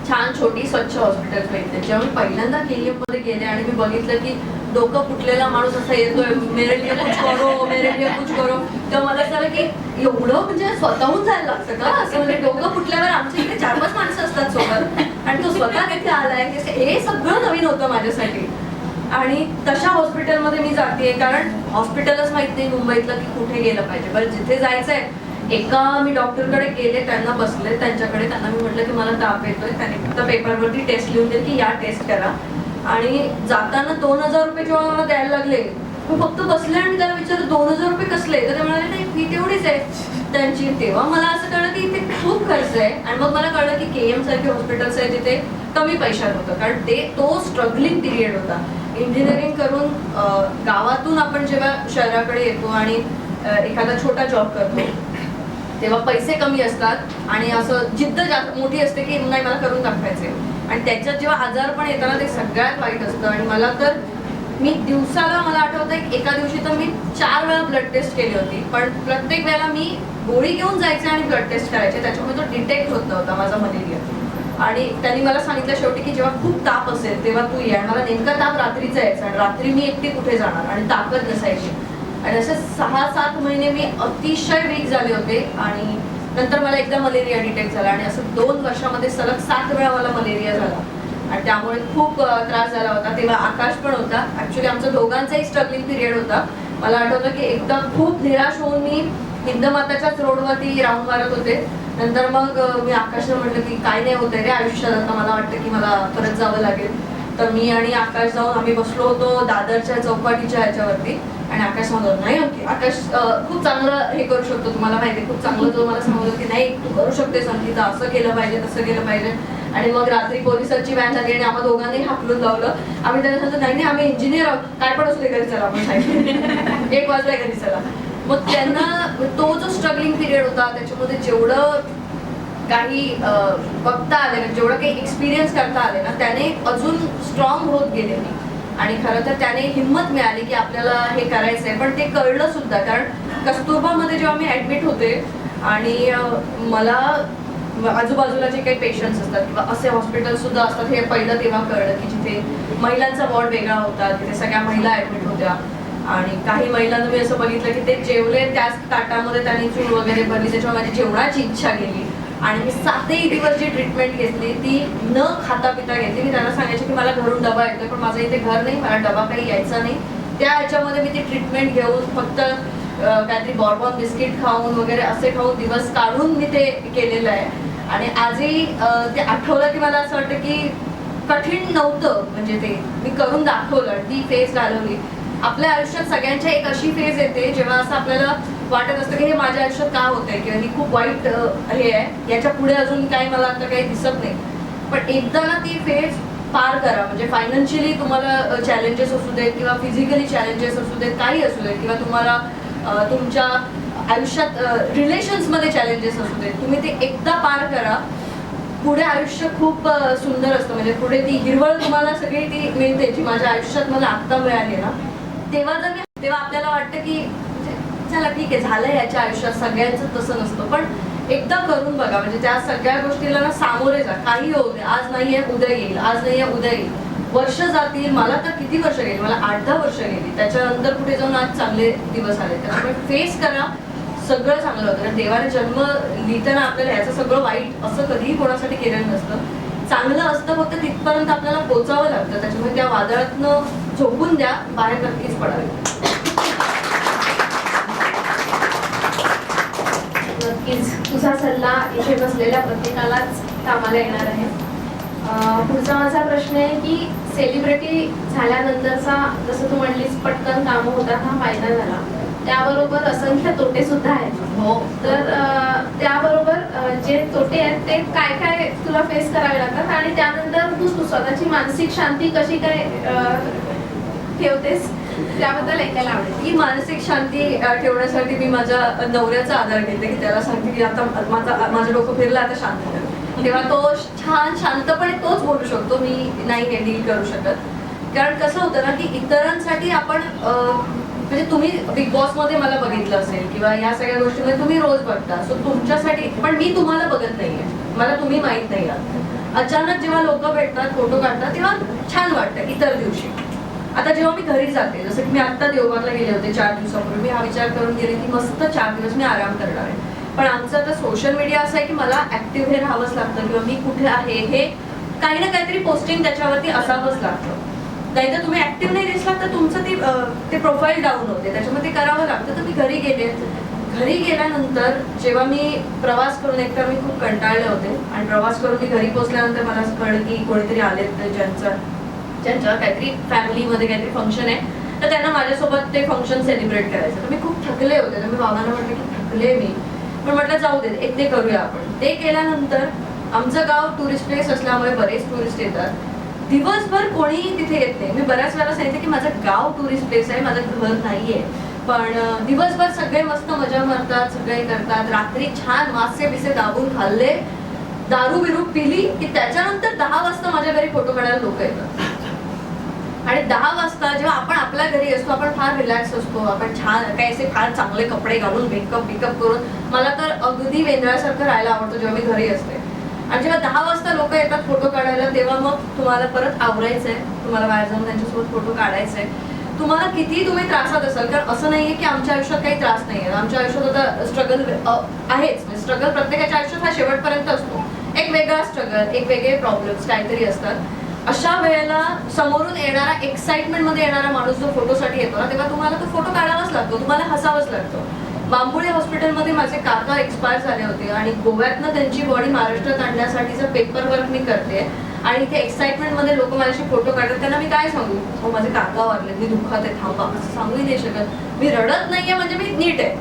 छान छोटी स्वच्छ हॉस्पिटल्स बघितले. जेव्हा मी पहिल्यांदा KEM मध्ये गेले आणि मी बघितलं की डोकं फुटलेला माणूस असा येतोय, मेरे लिए कुछ करो, मेरे लिए कुछ करो, तेव्हा मला झालं की एवढं म्हणजे स्वतःहून जायला लागतं का असं. म्हणजे डोकं फुटल्यावर आमच्या इथे 4-5 माणसं असतात सोबत आणि तो स्वतः तिथे आलाय, हे सगळं नवीन होतं माझ्यासाठी. आणि तशा हॉस्पिटलमध्ये मी जाते, कारण हॉस्पिटलच माहित नाही मुंबईतलं की कुठे गेलं पाहिजे. बरं जिथे जायचंय, एका मी डॉक्टरकडे गेले, त्यांना बसले त्यांच्याकडे, त्यांना मी म्हटलं की मला ताप येतोय. त्यांनी फक्त पेपरवरती टेस्ट लिहून दिली की या टेस्ट करा. आणि जाताना 2000 रुपये जेव्हा मला द्यायला लागले, मी फक्त बसले आणि त्याला विचारलं 2000 रुपये कसले, तर ते म्हणाले नाही फी तेवढीच आहे त्यांची. तेव्हा मला असं कळलं की इथे खूप खर्च आहे. आणि मग मला कळलं की KEM सारखे हॉस्पिटल्स आहे जिथे कमी पैशात होतं, कारण तो स्ट्रगलिंग पिरियड होता. इंजिनिअरिंग करून गावातून आपण जेव्हा शहराकडे येतो आणि एखादा छोटा जॉब करतो तेव्हा पैसे कमी असतात आणि असं जिद्द जास्त मोठी असते की नाही मला करून दाखवायचे. आणि त्याच्यात जेव्हा आजार पण येताना ते सगळ्यात वाईट असतं. आणि मला तर मी दिवसाला मला आठवतं एका दिवशी तर मी 4 वेळा ब्लड टेस्ट केली होती, पण प्रत्येक वेळेला मी गोळी घेऊन जायचे आणि ब्लड टेस्ट करायचे, त्याच्यामुळे तो डिटेक्ट होत नव्हता माझा मलेरिया. आणि त्यांनी मला सांगितलं शेवटी की जेव्हा खूप ताप असेल तेव्हा तू ये. आणि मला नेमका ताप रात्रीचा यायचा आणि रात्री मी एकटी कुठे जाणार आणि ताकद नसायची. आणि असे 6-7 महिने मी अतिशय वीक झाले होते. आणि नंतर मला एकदा मलेरिया डिटेक्ट झाला आणि असं 2 वर्षामध्ये सलग 7 वेळा मला मलेरिया झाला आणि त्यामुळे खूप त्रास झाला होता. तेव्हा आकाश पण होता. ऍक्च्युली आमचा दोघांचाही स्ट्रगलिंग पिरियड होता. मला आठवतं की एकदा खूप निराश होऊन मी हिंदमाताच्याच रोडवरती राऊंड मारत होते. नंतर मग मी आकाशला म्हटलं की काय नाही होतंय रे आयुष्यात, आता मला वाटतं की मला परत जावं लागेल. तर मी आणि आकाश जाऊन आम्ही बसलो होतो दादरच्या चौपाटीच्या ह्याच्यावरती आणि आकाश सांगत नाही आकाश खूप चांगलं हे करू शकतो, तुम्हाला माहिती खूप चांगलं जो मला सांगत की नाही तू करू शकते संगीता, असं केलं पाहिजे तसं केलं पाहिजे. आणि मग रात्री पोलिसांची व्हॅन झाली आणि आम्हा दोघांनी हाकलून लावलं. आम्ही त्यांना सांगतो नाही आम्ही इंजिनियर आहोत, काय पण असू दे घरी चला, आपण सांगितलं 1 वाजता घरी चला. मग त्यांना तो जो स्ट्रगलिंग पिरियड होता त्याच्यामध्ये जेवढं काही बघता आले, जेवढं काही एक्सपिरियन्स करता आले ना, त्याने अजून स्ट्रॉंग होत गेले मी. आणि खरं तर त्याने हिंमत मिळाली की आपल्याला हे करायचं आहे. पण ते कळलं सुद्धा, कारण कस्तुरबामध्ये जेव्हा मी ऍडमिट होते आणि मला आजूबाजूला जे काही पेशंट्स असतात किंवा असे हॉस्पिटल सुद्धा असतात हे पहिलं तेव्हा कळलं की जिथे महिलांचा वॉर्ड वेगळा होता, तिथे सगळ्या महिला ऍडमिट होत्या. आणि काही महिलांना मी असं बघितलं की ते जेवले त्याच ताटामध्ये त्यांनी चूल वगैरे भरली, त्याच्यामुळे माझी जेवणाची इच्छा गेली. आणि मी 7ही दिवस जी ट्रीटमेंट घेतली ती न खाता पिता घेतली. मी त्यांना सांगायचे की मला घरून डबा येतोय, पण माझं इथे घर नाही, मला डबा काही यायचा नाही. त्या ह्याच्यामध्ये मी ती ट्रीटमेंट घेऊन फक्त काहीतरी बॉर्बॉन बिस्किट खाऊन वगैरे असे खाऊन दिवस काढून मी ते केलेलं आहे. आणि आजही ते आठवलं की मला असं वाटतं की कठीण नव्हतं, म्हणजे ते मी करून दाखवलं, ती फेज घालवली. आपल्या आयुष्यात सगळ्यांच्या एक अशी फेज येते जेव्हा असं आपल्याला वाटत असतं की हे माझ्या आयुष्यात का होतंय किंवा ही खूप वाईट हे आहे, याच्या पुढे अजून काही मला आता काही दिसत नाही. पण एकदा ना ती फेज पार करा, म्हणजे फायनान्शियली तुम्हाला चॅलेंजेस असू देत किंवा फिजिकली चॅलेंजेस असू देत, काही असू देत, किंवा तुम्हाला तुमच्या आयुष्यात रिलेशन्समध्ये चॅलेंजेस असू देत, तुम्ही ते एकदा पार करा, पुढे आयुष्य खूप सुंदर असतं. म्हणजे पुढे ती हिरवळ तुम्हाला सगळी ती मिळते जी माझ्या आयुष्यात मला आत्ता मिळाली ना. तेव्हा आपल्याला वाटतं की चला ठीक आहे झालंय याच्या आयुष्यात, सगळ्यांचं तसं नसतं, पण एकदा करून बघा. म्हणजे त्या सगळ्या गोष्टीला ना सामोरे जा. काही होऊ दे, आज नाहीये उद्या येईल, आज नाहीये उद्या येईल, वर्ष जातील. मला तर किती वर्ष गेली, मला 8-10 वर्ष गेली. त्याच्यानंतर कुठे जाऊन आज चांगले दिवस आले. त्यामुळे फेस करा, सगळं चांगलं होतं. कारण देवाने जन्म लिहिताना आपल्याला ह्याचं सगळं वाईट असं कधीही कोणासाठी केलेलं नसतं. चांगलं असतं, फक्त तिथपर्यंत आपल्याला पोचावं लागतं. त्याच्यामुळे त्या वादळातनं झोपून द्या, बाहेर नक्कीच पडावे. नक्कीच तुझा सल्ला इथे बसलेल्या प्रत्येकालाच कामाला येणार आहे. पुढचा माझा प्रश्न आहे की सेलिब्रिटी झाल्यानंतरचा, जसं तू म्हणलीस पटकन कामं होतात, हा फायदा झाला, त्याबरोबर असंख्य तोटे सुद्धा आहेत. हो. तर त्याबरोबर जे तोटे आहेत ते काय काय तुला फेस करावे लागतात, आणि त्यानंतर तू स्वतःची मानसिक शांती कशी काय ठेवतेस, त्याबद्दल ऐकायला आवडेल. ही मानसिक शांती ठेवण्यासाठी मी माझ्या नवऱ्याचा आधार घेते, की त्याला सांगते की आता माझं डोकं फिरलं, आता शांत कर. तेव्हा तो छान शांतपणे तोच बोलू शकतो, मी नाही हे डील करू शकत. कारण कसं होतं ना की इतरांसाठी आपण म्हणजे तुम्ही बिग बॉस मध्ये मला बघितलं असेल किंवा या सगळ्या गोष्टीमध्ये तुम्ही रोज बघता, सो तुमच्यासाठी, पण मी तुम्हाला बघत नाहीये, मला तुम्ही माहित नाही आहात. अचानक जेव्हा लोक भेटतात, फोटो काढतात, तेव्हा छान वाटतं. इतर दिवशी आता जेव्हा मी घरी जाते, जसं की मी आत्ता देवबागला गेले होते 4 दिवसापूर्वी, मी हा विचार करून गेले की मस्त 4 दिवस मी आराम करणार आहे. पण आमचं आता सोशल मीडिया असं आहे की मला ऍक्टिव्ह हे राहावंच लागतं, किंवा मी कुठे आहे हे काही ना काहीतरी पोस्टिंग त्याच्यावरती असावंच लागतं. नाहीतर तुम्ही ऍक्टिव्ह नाही दिसलात तर तुमचं ते प्रोफाईल डाऊन होते. त्याच्यामुळे ते करावं लागतं. तर मी घरी गेले. घरी गेल्यानंतर जेव्हा मी प्रवास करून, एकतर मी खूप कंटाळले होते, आणि प्रवास करून मी घरी पोहोचल्यानंतर मला असं कळलं की कोणीतरी आलेत ज्यांच्या काहीतरी फॅमिलीमध्ये काहीतरी फंक्शन आहे, तर त्यांना माझ्यासोबत ते फंक्शन सेलिब्रेट करायचं. तर मी खूप थकले होते. तर मी बाबांना म्हटलं की थकले मी, पण म्हटलं जाऊ दे, एक ते करूया आपण. ते केल्यानंतर आमचं गाव टुरिस्ट प्लेस असल्यामुळे बरेच टुरिस्ट येतात. दिवसभर कोणीही तिथे येत नाही. मी बऱ्याच वेळा सांगितलं की माझं गाव टुरिस्ट प्लेस आहे, माझं घर नाहीये, पण दिवसभर सगळे मस्त मजा मारतात, सगळे करतात. रात्री छान मासे बिसे दाबून खाल्ले, दारू बिरू पिली की त्याच्यानंतर 10 वाजता माझ्या घरी फोटो काढायला लोक येतात. आणि 10 वाजता जेव्हा आपण आपल्या घरी असतो, आपण फार रिलॅक्स असतो, आपण छान काही असे फार चांगले कपडे घालून मेकअप करून, मला तर अगदी वेंधळ्यासारखं राहायला आवडतं जेव्हा मी घरी असते. आणि जेव्हा 10 वाजता लोक येतात फोटो काढायला, तेव्हा मग तुम्हाला परत आवरायचंय, तुम्हाला बाहेर जाऊन त्यांच्यासोबत फोटो काढायचंय. तुम्हाला कितीही तुम्ही त्रासात असाल, कारण असं नाहीये की आमच्या आयुष्यात काही त्रास नाहीये. आमच्या आयुष्यात आता स्ट्रगल आहेच. स्ट्रगल प्रत्येकाच्या आयुष्यात हा शेवटपर्यंत असतो. एक वेगळा स्ट्रगल, एक वेगळे प्रॉब्लेम्स काहीतरी असतात. अशा वेळेला समोरून येणारा, एक्साइटमेंट मध्ये येणारा माणूस जो फोटोसाठी येतो ना, तेव्हा तुम्हाला तो फोटो काढावाच लागतो, तुम्हाला हसावंच लागतं. बांबोळे हॉस्पिटलमध्ये माझे काका एक्सपायर झाले होते, आणि गोव्यातनं त्यांची बॉडी महाराष्ट्रात आणण्यासाठीचं पेपर वर्क मी करते, आणि इथे एक्साइटमेंट मध्ये लोक माझ्याशी फोटो काढतात. त्यांना मी काय सांगू, हो माझे काका वारले, मी दुःखात आहे, थांबा, असं सांगूही नाही शकत. मी रडत नाहीये म्हणजे मी नीट आहे,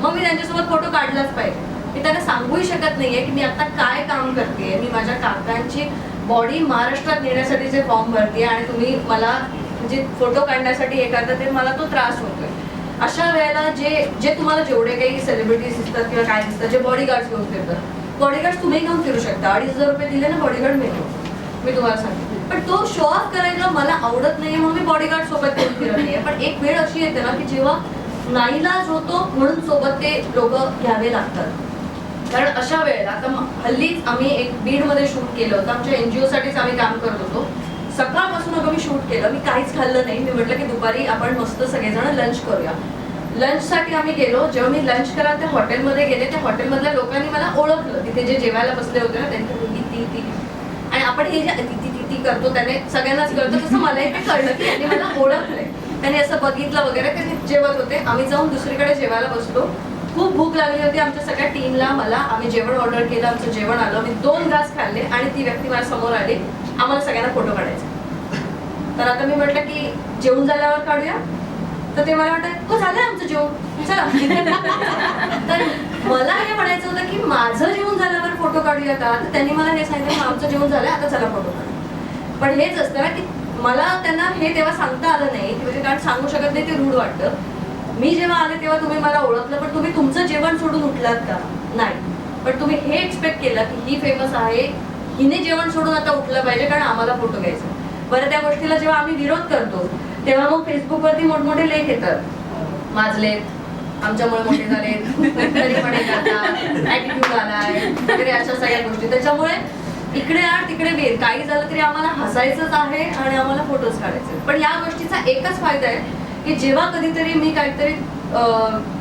मग मी त्यांच्यासोबत फोटो काढलाच पाहिजे. मी त्यांना सांगूही शकत नाहीये की मी आता काय काम करते. मी माझ्या काकांची बॉडी महाराष्ट्रात नेण्यासाठी जे फॉर्म भरते, आणि तुम्ही मला म्हणजे फोटो काढण्यासाठी हे करता, ते मला तो त्रास होतोय. अशा वेळेला जे तुम्हाला जेवढे काही सेलिब्रिटीज दिसतात किंवा काय दिसतात, जे बॉडीगार्ड्स घेऊन फिरतात, बॉडीगार्ड्स तुम्ही घेऊन फिरू शकता. 2,500 रुपये दिले ना बॉडीगार्ड मिळतो, मी तुम्हाला सांगते. पण तो शो ऑफ करायला मला आवडत नाहीये, म्हणून मी बॉडीगार्ड सोबत घेऊन फिरत नाहीये. पण एक वेळ अशी येते ना की जेव्हा नाईलाज होतो, म्हणून सोबत ते लोक घ्यावे लागतात. कारण अशा वेळेला, आता हल्लीच आम्ही एक बीडमध्ये शूट केलं होतं, आमच्या NGO साठीच आम्ही काम करत होतो. सकाळपासून अगं मी शूट केलं, मी काहीच खाल्लं नाही. मी म्हटलं की दुपारी आपण मस्त सगळेजण लंच करूया. लंचसाठी आम्ही गेलो. जेव्हा मी लंच करायला त्या हॉटेलमध्ये गेले, त्या हॉटेलमधल्या लोकांनी मला ओळखलं. तिथे जे जेवायला बसले होते ना, त्यांनी ती आणि आपण हे जे ती करतो, त्याने सगळ्यांनाच कळतं, तसं मलाही ते कळलं की त्यांनी मला ओळखलंय. त्यांनी असं बघितलं वगैरे, ते जेवत होते. आम्ही जाऊन दुसरीकडे जेवायला बसलो. खूप भूक लागली होती आमच्या सगळ्या टीमला, मला. आम्ही जेवण ऑर्डर केलं, आमचं जेवण आलं, मी 2 घास खाल्ले, आणि ती व्यक्ती माझ्या समोर आली. आम्हाला सगळ्यांना फोटो काढायचा. तर आता मी म्हटलं की जेवण झाल्यावर काढूया. तर ते मला वाटतं हो झालं आमचं जेवण, चला. तर मला हे म्हणायचं होतं की माझं जेवण झाल्यावर फोटो काढूया का. तर त्यांनी मला हे सांगितलं आमचं जेवण झालंय, आता चला फोटो काढू. पण हेच असतं ना की मला त्यांना हे तेव्हा सांगता आलं नाही, म्हणजे कारण सांगू शकत नाही, ते रूढ वाटतं. मी जेव्हा आले तेव्हा तुम्ही मला ओळखलं, पण तुम्ही तुमचं जेवण सोडून उठलात का. नाही, पण तुम्ही हे एक्सपेक्ट केलं की ही फेमस आहे, हिने जेवण सोडून आता उठलं पाहिजे कारण आम्हाला फोटो घ्यायचा. बरं, त्या गोष्टीला जेव्हा आम्ही विरोध करतो तेव्हा मग फेसबुकवरती मोठमोठे लेख येतात, माजलेत, आमच्यामुळे मोठे झाले, तरीपणे करतात, ऍटिट्यूड आलाय वगैरे अशा सगळ्या गोष्टी. त्याच्यामुळे इकडे आड तिकडे वेर, काही झालं तरी आम्हाला हसायचंच आहे आणि आम्हाला फोटोज काढायचे. पण या गोष्टीचा एकच फायदा आहे की जेव्हा कधीतरी मी काहीतरी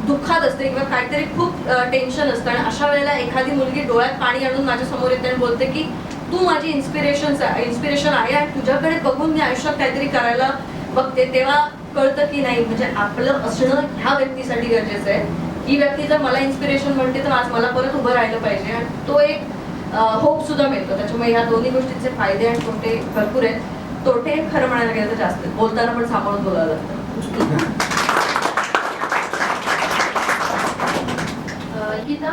दुःखात असते किंवा काहीतरी खूप टेन्शन असतं आणि अशा वेळेला एखादी मुलगी डोळ्यात पाणी आणून माझ्या समोर येते आणि बोलते की तू माझी इन्स्पिरेशन आहे आणि तुझ्याकडे बघून मी आयुष्यात काहीतरी करायला बघते, तेव्हा कळतं की नाही म्हणजे आपलं असणं ह्या व्यक्तीसाठी गरजेचं आहे. ही व्यक्ती जर मला इन्स्पिरेशन म्हणते तर आज मला परत उभं राहिलं पाहिजे आणि तो एक होप सुद्धा मिळतो. त्याच्यामुळे ह्या दोन्ही गोष्टींचे फायदे आणि तोटे भरपूर आहेत. तोटे खरं म्हणायला गेलं तर जास्त आहेत. बोलताना पण सांभाळून बोलावं लागतं. गीता,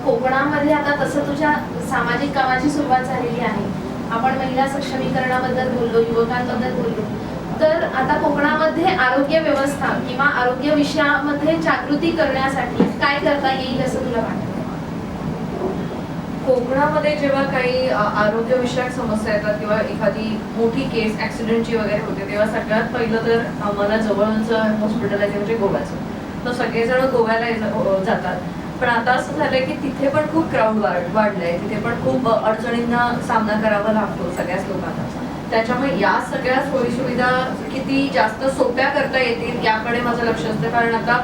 कोकणामध्ये आता तसं तुझ्या सामाजिक कामाची सुरुवात झालेली आहे. आपण महिला सक्षमीकरणाबद्दल बोललो, युवकांबद्दल बोललो. तर आता कोकणामध्ये आरोग्य व्यवस्था किंवा आरोग्य विषयामध्ये जागृती करण्यासाठी काय करता येईल असं तुला वाटतं? कोकणामध्ये जेव्हा काही आरोग्यविषयक समस्या येतात किंवा एखादी मोठी केस ऍक्सिडेंटची वगैरे होते तेव्हा सगळ्यात पहिलं तर आम्हाला जवळचं हॉस्पिटल आहे ते म्हणजे गोव्याचं. तर सगळेजण गोव्याला जातात. पण आता असं झालंय की तिथे पण खूप क्राऊड वाढलंय, तिथे पण खूप अडचणींना सामना करावा लागतो सगळ्याच लोकांना. त्याच्यामुळे या सगळ्या सोयीसुविधा किती जास्त सोप्या करता येतील याकडे माझं लक्ष असतं. कारण आता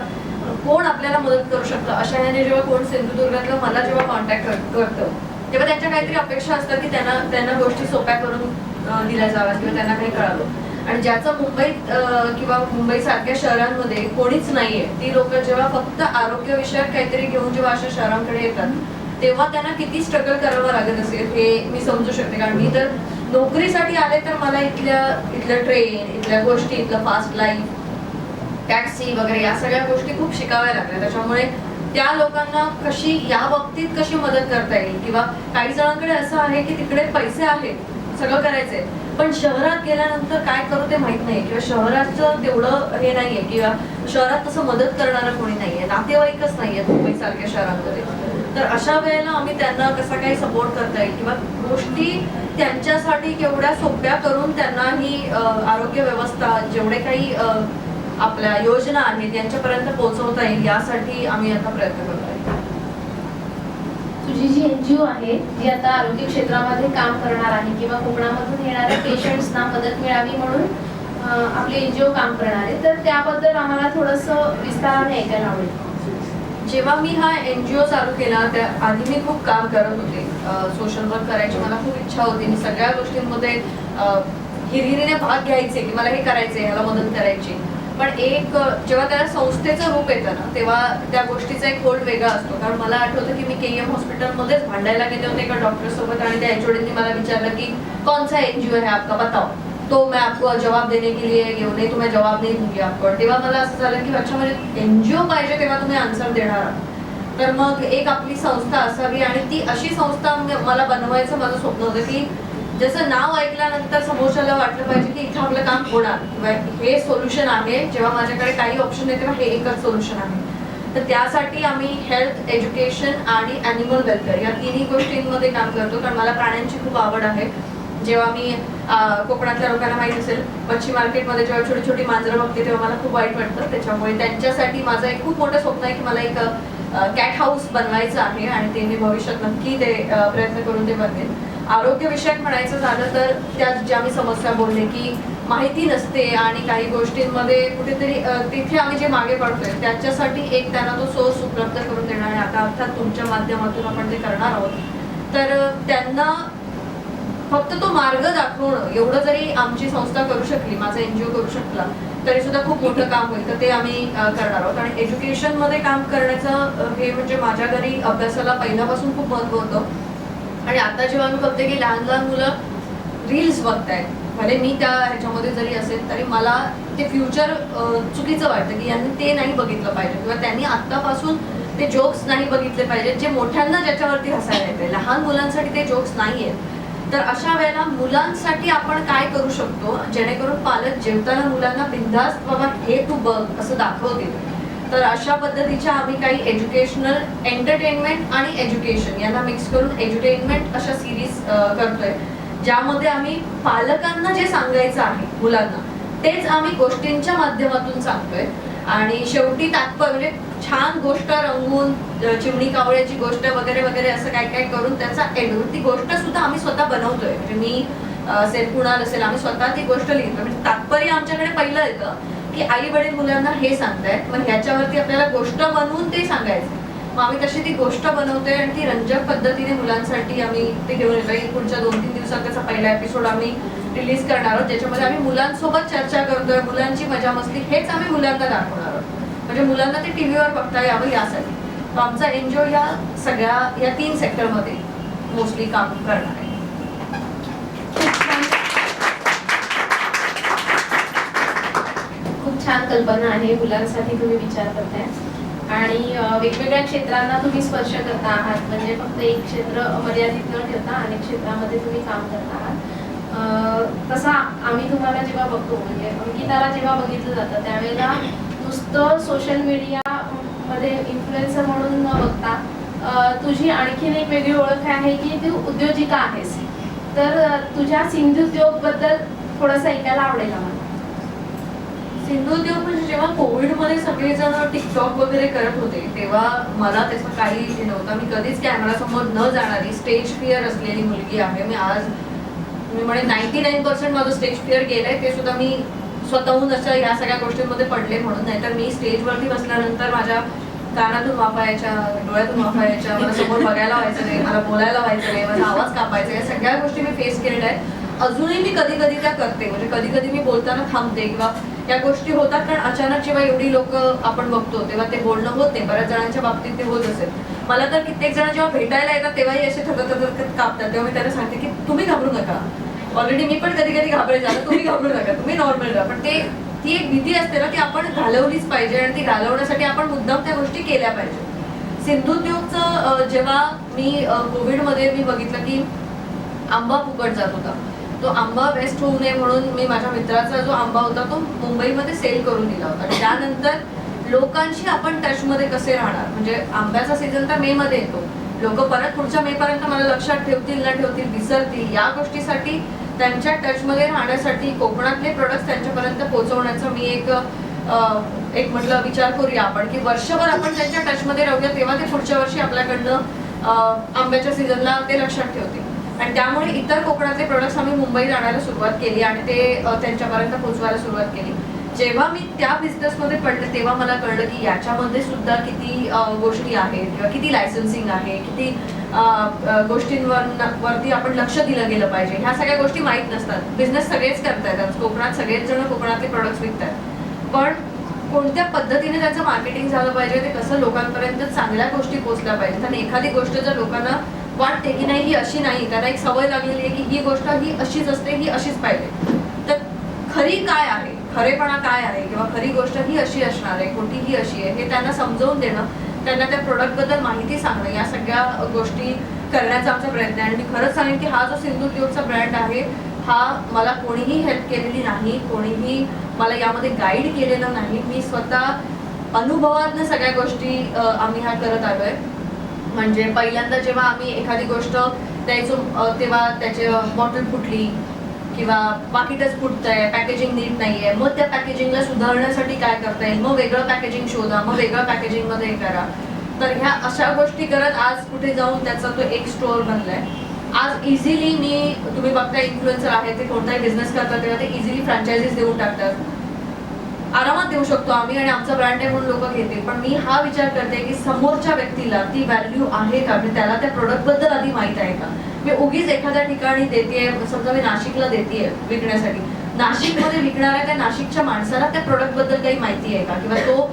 कोण आपल्याला मदत करू शकतं अशा ह्याने जेव्हा कोण सिंधुदुर्गातलं मला जेव्हा कॉन्टॅक्ट करतं तेव्हा त्यांच्या काहीतरी अपेक्षा असतात की त्यांना गोष्टी सोप्या करून दिल्या जाव्यात किंवा त्यांना काही कळावं. आणि ज्याचं मुंबईत किंवा मुंबईसारख्या शहरांमध्ये कोणीच नाहीये, ती लोक जेव्हा फक्त आरोग्यविषयक काहीतरी घेऊन जेव्हा अशा शहरांकडे येतात तेव्हा त्यांना किती स्ट्रगल करावं लागत असेल हे मी समजू शकते. कारण मी तर नोकरीसाठी आले तर मला इथलं ट्रेन, इथल्या गोष्टी, इथलं फास्ट लाईफ, टॅक्सी वगैरे या सगळ्या गोष्टी खूप शिकाव्या लागल्या. त्याच्यामुळे त्या लोकांना कशी या बाबतीत कशी मदत करता येईल किंवा काही जणांकडे असं आहे की तिकडे पैसे आहेत सगळं करायचंय पण शहरात गेल्यानंतर काय करू ते माहित नाही किंवा शहराचं तेवढं हे नाहीये किंवा शहरात तसं मदत करणारं कोणी नाहीये, नातेवाईकच नाहीये मुंबई सारख्या शहरांमध्ये. तर अशा वेळेला आम्ही त्यांना कसा काही सपोर्ट करता येईल किंवा गोष्टी त्यांच्यासाठी केवढ्या सोप्या करून त्यांना ही आरोग्य व्यवस्था जेवढे काही आपल्या योजना आहेत यांच्यापर्यंत पोहोचवता येईल यासाठी आम्ही आता प्रयत्न करतोय. तुझी जी NGO आहे जी आता आरोग्य क्षेत्रामध्ये काम करणार आहे किंवा कोकणामधून येणाऱ्या पेशंट्सना मदत मिळावी म्हणून आपली NGO काम करणार आहे, तर त्याबद्दल आम्हाला थोडंसं विस्ताराने ऐकायला आवडेल. जेव्हा मी हा NGO चालू केला त्या आधी मी खूप काम करत होते, सोशल वर्क करायची मला खूप इच्छा होती. मी सगळ्या गोष्टींमध्ये हिरिरीने भाग घ्यायचे की मला हे करायचे, ह्याला मदत करायची. पण एक जेव्हा त्याला संस्थेचं रूप येतं ना तेव्हा त्या गोष्टीचा एक होल्ड वेगळा असतो. कारण मला आठवतं की मी KM हॉस्पिटलमध्येच भांडायला गेले होते एका डॉक्टर सोबत आणि त्या HODनी मला विचारलं की कौन सा NGO है आपका बताओ, तो मैं आपको जवाब देने के लिए ये नहीं तो मैं जवाब नहीं दूंगी आपको. तेव्हा मला असं झालं की अच्छा म्हणजे NGO पाहिजे तेव्हा तुम्ही आन्सर देणार आहात. तर मग एक आपली संस्था असावी आणि ती अशी संस्था मला बनवायचं माझं स्वप्न होतं की जसं नाव ऐकल्यानंतर समोरच्याला वाटलं पाहिजे की इथं आपलं काम होणार किंवा हे सोल्युशन आहे. जेव्हा माझ्याकडे काही ऑप्शन आहे तेव्हा हे एकच सोल्युशन आहे. तर त्यासाठी आम्ही हेल्थ, एज्युकेशन आणि ॲनिमल वेलफेअर या तिन्ही गोष्टींमध्ये काम करतो. कारण मला प्राण्यांची खूप आवड आहे. जेव्हा मी कोकणातल्या लोकांना माहीत असेल मच्छी मार्केटमध्ये जेव्हा छोटी छोटी मांजरं बघते तेव्हा मला खूप वाईट वाटतं. त्याच्यामुळे त्यांच्यासाठी माझं एक खूप मोठं स्वप्न आहे की मला एक कॅट हाऊस बनवायचं आहे आणि ते मी भविष्यात नक्की ते प्रयत्न करून ते बनवेन. आरोग्यविषयक म्हणायचं झालं तर त्या ज्या मी समस्या बोलले की माहिती नसते आणि काही गोष्टींमध्ये कुठेतरी तिथे आम्ही जे मागे पडतोय त्याच्यासाठी एक त्यांना तो सोर्स उपलब्ध करून देणार आहे. आता अर्थात तुमच्या माध्यमातून आपण ते करणार आहोत. तर त्यांना फक्त तो मार्ग दाखवणं एवढं जरी आमची संस्था करू शकली, माझा NGO करू शकला तरी सुद्धा खूप मोठं काम होईल. तर ते आम्ही करणार आहोत. आणि एज्युकेशनमध्ये काम करण्याचं हे म्हणजे माझ्या घरी अभ्यासाला पहिल्यापासून खूप महत्त्व होतं. आणि आता जेव्हा मी बघते की लहान लहान मुलं रील्स बघतायत, भले मी त्या ह्याच्यामध्ये जरी असेल तरी मला ते फ्युचर चुकीचं वाटतं की यांनी ते नाही बघितलं पाहिजे किंवा त्यांनी आत्तापासून ते जोक्स नाही बघितले पाहिजेत जे मोठ्यांना ज्याच्यावरती हसायला येते. लहान मुलांसाठी ते जोक्स नाही आहेत. तर अशा वेळेला मुलांसाठी आपण काय करू शकतो जेणेकरून पालक जेवताना मुलांना बिनधास्त बाबा हे तू बघ असं दाखवतील. तर अशा पद्धतीच्या आम्ही काही एज्युकेशनल, एंटरटेनमेंट आणि एज्युकेशन यांना मिक्स करून एज्युटेनमेंट अशा सिरीज करतोय ज्यामध्ये आम्ही पालकांना जे सांगायचं आहे मुलांना तेच आम्ही गोष्टींच्या माध्यमातून सांगतोय. आणि शेवटी तात्पर्य म्हणजे छान गोष्ट रंगवून चिमणी कावळ्याची गोष्ट वगैरे वगैरे असं काय काय करून त्याचा ती गोष्ट सुद्धा आम्ही स्वतः बनवतोय. म्हणजे मी असेल, कुणाल असेल, आम्ही स्वतः ती गोष्ट लिहितो. म्हणजे तात्पर्य आमच्याकडे पहिलं येतं की आई वडील मुलांना हे सांगतायत, मग ह्याच्यावरती आपल्याला गोष्ट बनवून ते सांगायचं. मग आम्ही तशी ती गोष्ट बनवतोय आणि ती रंजक पद्धतीने मुलांसाठी आम्ही ते घेऊन येतोय. पुढच्या 2-3 दिवसात त्याचा पहिला एपिसोड आम्ही रिलीज करणार आहोत, ज्याच्यामध्ये आम्ही मुलांसोबत चर्चा करतोय, मुलांची मजा मस्ती हेच आम्ही मुलांना दाखवणार आहोत. म्हणजे मुलांना ते टीव्हीवर बघता यावं यासाठी. तर आमचा एन्जॉय या सगळ्या या 3 सेक्टरमध्ये मोस्टली काम करणार आहे. खूप छान कल्पना आहे, मुलांसाठी तुम्ही विचार करताय आणि वेगवेगळ्या क्षेत्रांना तुम्ही स्पर्श करता आहात. म्हणजे फक्त एक क्षेत्र मर्यादित न ठेवता अनेक क्षेत्रामध्ये तुम्ही काम करता आहात. तसा आम्ही तुम्हाला जेव्हा बघतो, म्हणजे अंकिताला जेव्हा बघितलं जातं त्यावेळेला नुसतं सोशल मीडियामध्ये इन्फ्लुएन्सर म्हणून न बघता तुझी आणखीन एक वेगळी ओळख आहे की तू उद्योजिका आहेस. तर तुझ्या सिंधुद्योग-बद्दल थोडंसं ऐकायला आवडेल आम्हाला. सिंधुद्योग म्हणजे जेव्हा कोविडमध्ये सगळेजण टिकटॉक वगैरे करत होते तेव्हा मला त्याचं काही हे नव्हतं. मी कधीच कॅमेरासमोर न जाणारी स्टेज फिअर असलेली मुलगी आहे. मी म्हणे 99% माझं स्टेज फिअर गेलंय. ते सुद्धा मी स्वतःहून असं या सगळ्या गोष्टींमध्ये पडले म्हणून. नाहीतर मी स्टेजवरती बसल्यानंतर माझ्या कानातून वाफा यायच्या, डोळ्यातून वाफा यायच्या, मला समोर बघायला व्हायचं नाही, मला बोलायला व्हायचं नाही, माझा आवाज कापायचा. या सगळ्या गोष्टी मी फेस केलेल्या आहेत. अजूनही मी कधी कधी त्या करते. म्हणजे कधी कधी मी बोलताना थांबते किंवा या गोष्टी होतात. कारण अचानक जेव्हा एवढी लोक आपण बघतो तेव्हा ते बोलणं होत नाही. बऱ्याच जणांच्या बाबतीत ते होत असेल. मला तर कित्येक जण जेव्हा भेटायला येतात तेव्हाही असे थरथर कापतात. तेव्हा मी त्यांना सांगते की तुम्ही घाबरू नका. ऑलरेडी मी पण कधी कधी घाबरायचे, आता तुम्ही घाबरू नका, तुम्ही नॉर्मल राहा. पण ती एक भीती असते ना, ती आपण घालवलीच पाहिजे आणि ती घालवण्यासाठी आपण मुद्दाम त्या गोष्टी केल्या पाहिजे. सिंधुद्योगचं जेव्हा मी कोविडमध्ये मी बघितलं की आंबा फुकट जात होता. तो आंबा वेस्ट होऊ नये म्हणून मी माझ्या मित्राचा जो आंबा होता तो मुंबईमध्ये सेल करून दिला होता. आणि त्यानंतर लोकांशी आपण टचमध्ये कसे राहणार. म्हणजे आंब्याचा सीझन तर मे मध्ये येतो. लोक परत पुढच्या मे पर्यंत मला लक्षात ठेवतील न ठेवतील, विसरतील. या गोष्टीसाठी त्यांच्या टचमध्ये राहण्यासाठी कोकणातले प्रोडक्ट्स त्यांच्यापर्यंत पोहोचवण्याचं मी एक म्हटलं विचार करूया आपण की वर्षभर आपण त्यांच्या टचमध्ये राहूया, तेव्हा ते पुढच्या वर्षी आपल्याकडनं आंब्याच्या सीझनला ते लक्षात ठेवतील. आणि त्यामुळे इतर कोकणातले प्रोडक्ट्स आम्ही मुंबईत आणायला सुरुवात केली आणि ते त्यांच्यापर्यंत पोहोचवायला सुरुवात केली. जेव्हा मी त्या बिझनेसमध्ये पडले तेव्हा मला कळलं की याच्यामध्ये सुद्धा किती गोष्टी आहेत किंवा किती लायसन्सिंग आहे, किती गोष्टींवरती आपण लक्ष दिलं गेलं पाहिजे. ह्या सगळ्या गोष्टी माहीत नसतात. बिझनेस सगळेच करतायत कोकणात, सगळेच जण कोकणातले प्रोडक्ट्स विकतात. पण कोणत्या पद्धतीने त्याचं मार्केटिंग झालं पाहिजे, ते कसं लोकांपर्यंत चांगल्या गोष्टी पोहोचल्या पाहिजेत. आणि एखादी गोष्ट जर लोकांना वाटते की नाही ही अशी नाही, त्यांना एक सवय लागलेली आहे की ही गोष्ट ही अशीच असते, ही अशीच पाहिजे, तर खरी काय आहे, खरेपणा काय आहे किंवा खरी गोष्ट ही अशी असणार आहे, खोटी ही अशी आहे, हे त्यांना समजावून देणं, त्यांना त्या प्रोडक्टबद्दल माहिती सांगणं, या सगळ्या गोष्टी करण्याचा आमचा प्रयत्न आहे. आणि मी खरंच सांगेन की हा जो सिंधुद्योगचा ब्रँड आहे हा मला कोणीही हेल्प केलेली नाही, कोणीही मला यामध्ये गाईड केलेलं नाही. मी स्वतः अनुभवातनं सगळ्या गोष्टी आम्ही ह्या करत आलोय. म्हणजे पहिल्यांदा जेव्हा आम्ही एखादी गोष्ट द्यायचो तेव्हा त्याची बॉटल फुटली किंवा पाकिटच फुटतंय, पॅकेजिंग नीट नाहीये, मग त्या पॅकेजिंगला सुधारण्यासाठी काय करता येईल, मग वेगळं पॅकेजिंग शोधा, मग वेगळं पॅकेजिंगमध्ये हे करा. तर ह्या अशा गोष्टी करत आज कुठे जाऊन त्याचा तो एक स्टोअर बनलाय. आज इझिली तुम्ही बघता इन्फ्लुएन्सर आहे ते कोणताही बिझनेस करतात तेव्हा ते इझिली फ्रँचायझीज देऊन टाकतात. आरामात देऊ शकतो आम्ही आणि आमचा ब्रँड आहे म्हणून लोक घेतील. पण मी हा विचार करते की समोरच्या व्यक्तीला ती व्हॅल्यू आहे का, म्हणजे त्याला त्या प्रोडक्ट बद्दल आधी माहित आहे का. मी उगीच एखाद्या ठिकाणी देतेय, समजा मी नाशिकला देतेय विकण्यासाठी, नाशिकमध्ये विकणाऱ्या त्या नाशिकच्या माणसाला त्या प्रोडक्ट बद्दल काही माहिती आहे का किंवा तो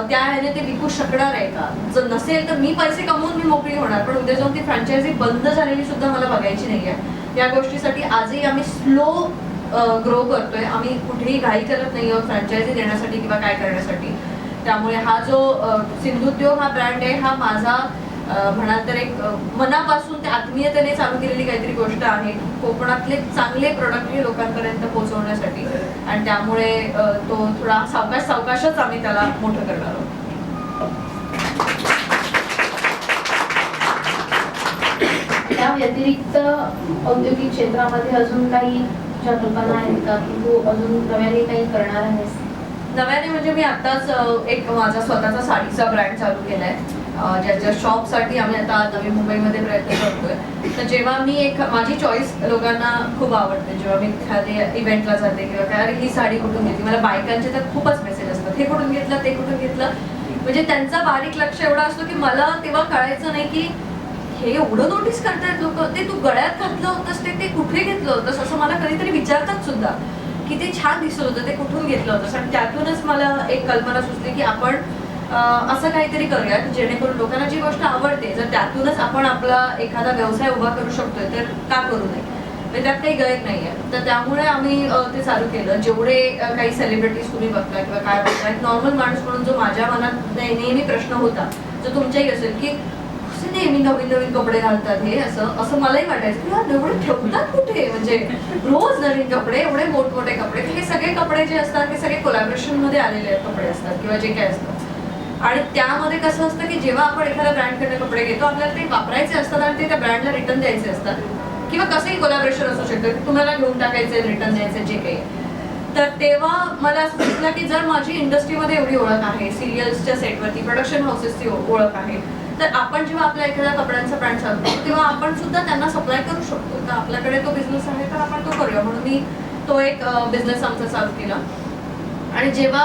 त्या ह्याने ते विकू शकणार आहे का. जर नसेल तर मी पैसे कमवून मी मोकळी होणार, पण उद्या जाऊन ती फ्रँचायझी बंद झालेली सुद्धा मला बघायची नाहीये. या गोष्टीसाठी आजही आम्ही स्लो ग्रो करतोय. आम्ही कुठेही घाई करत नाही आहोत फ्रँचायझी देण्यासाठी किंवा काय करण्यासाठी. त्यामुळे हा जो सिंधुद्योग हा ब्रँड आहे हा माझा म्हणाल तर एक मनापासून त्या आत्मीयतेने चालू केलेली काहीतरी गोष्ट आहे, कोकणातले चांगले प्रोडक्ट हे लोकांपर्यंत पोहोचवण्यासाठी. आणि त्यामुळे तो थोडा सावकाशच आम्ही त्याला मोठं करणार आहोत. त्या व्यतिरिक्त औद्योगिक क्षेत्रामध्ये अजून काही तुझ्या कल्पना आहेत का की तू अजून नव्याने काही करणार आहेस? नव्याने म्हणजे मी आताच एक माझा स्वतःचा साडीचा ब्रँड चालू केलाय, ज्याच्या शॉपसाठी आम्ही आता नवी मुंबईमध्ये प्रयत्न करतोय. तर जेव्हा मी एक माझी चॉईस लोकांना खूप आवडते, जेव्हा मी एखाद्या इव्हेंटला जाते किंवा काय, अरे ही साडी कुठून घेतली, मला बायकांचे तर खूपच मेसेज असतात, हे कुठून घेतलं ते कुठून घेतलं. म्हणजे त्यांचा बारीक लक्ष एवढा असतो की मला तेव्हा कळायचं नाही की हे एवढं नोटीस करतायत लोक, ते तू गळ्यात घातलं होतंस ते कुठे घेतलं होतंस, असं मला कधीतरी विचारतात सुद्धा की ते छान दिसत होतं, ते कुठून घेतलं होतंस. आणि त्यातूनच मला एक कल्पना सुचली की आपण असं काहीतरी करूया की जेणेकरून लोकांना जी गोष्ट आवडते, जर त्यातूनच आपण आपला एखादा व्यवसाय उभा करू शकतोय तर का करू नये, म्हणजे त्यात काही गैर नाही आहे. तर त्यामुळे आम्ही ते चालू केलं. जेवढे काही सेलिब्रिटीज तुम्ही बघता किंवा काय बघता, एक नॉर्मल माणूस म्हणून जो माझ्या मनात नेहमी प्रश्न होता, जो तुमच्याही असेल की असे नेहमी नवीन नवीन कपडे घालतात, हे असं मलाही वाटायचं की एवढे ठेवतात कुठे, म्हणजे रोज नवीन कपडे, एवढे मोठमोठे कपडे. हे सगळे कपडे जे असतात ते सगळे कोलॅबोरेशन मध्ये आलेले कपडे असतात किंवा जे काय असतं. आणि त्यामध्ये कसं असतं की जेव्हा आपण एखाद्या ब्रँडकडे कपडे घेतो, आपल्याला ते वापरायचे असतात आणि ते त्या ब्रँडला रिटर्न द्यायचे असतात, किंवा कसंही कोलॅबोरेशन असू शकतं की तुम्हाला घेऊन टाकायचे, रिटर्न द्यायचे, जे काही. तर तेव्हा मला असं दिसलं की जर माझी इंडस्ट्रीमध्ये एवढी ओळख आहे, सिरियल्सच्या सेटवरती प्रोडक्शन हाऊसेसची ओळख आहे, तर आपण जेव्हा आपल्या एखाद्या कपड्यांचा ब्रँड चालू करतो तेव्हा आपण सुद्धा त्यांना सप्लाय करू शकतो. तर आपल्याकडे तो बिझनेस आहे तर आपण तो करूया, म्हणून मी तो एक बिझनेस आमचा चालू केला. आणि जेव्हा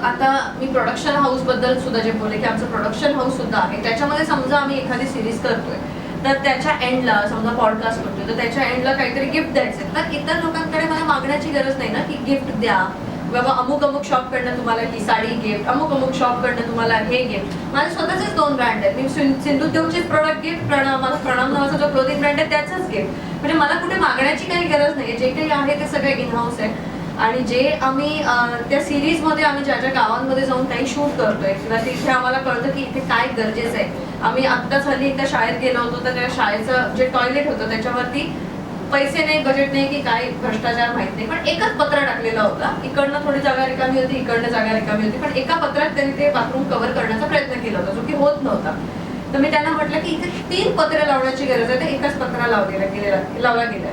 आता मी प्रोडक्शन हाऊस बद्दल सुद्धा जे बोलले की आमचं प्रोडक्शन हाऊस सुद्धा आहे, त्याच्यामध्ये समजा आम्ही एखादी सिरीज करतोय तर त्याच्या एंडला समजा पॉडकास्ट करतोय तर त्याच्या एंडला काहीतरी गिफ्ट द्यायचं, तर इतर लोकांकडे मला मागण्याची गरज नाही ना की गिफ्ट द्या, बाबा अमुक अमुक शॉप कडनं तुम्हाला ही साडी गिफ्ट, अमुक अमुक शॉप कडनं तुम्हाला हे गिफ्ट. माझे स्वतःचेच 2 ब्रँड आहेत. मी सिंधुद्योगचेच प्रोडक्ट गिफ्ट, माझा प्रणाम नावाचा जो क्लोथिंग ब्रँड आहे त्याचंच गिफ्ट. म्हणजे मला कुठे मागण्याची काही गरज नाही. जे काही आहे ते सगळे इन हाऊस आहे. आणि जे आम्ही त्या सिरीजमध्ये आम्ही ज्या ज्या गावांमध्ये जाऊन काही शूट करतोय किंवा तिथे आम्हाला कळतं की इथे काय गरजेचं आहे. आम्ही आत्ताच हल्ली एका शाळेत गेलो होतो, तर त्या शाळेचं जे टॉयलेट होतं त्याच्यावरती पैसे नाही, बजेट नाही की काय, भ्रष्टाचार माहित नाही, पण एकच पत्र टाकलेला होता. इकडनं थोडी जागा रिकामी होती, इकडनं जागा रिकामी होती, पण एका पत्रात त्यांनी ते बाथरूम कव्हर करण्याचा प्रयत्न केला होता, जो की होत नव्हता. तर मी त्यांना म्हटलं की इथे 3 पत्रे लावण्याची गरज आहे, तर एकच पत्रा लावला गेला.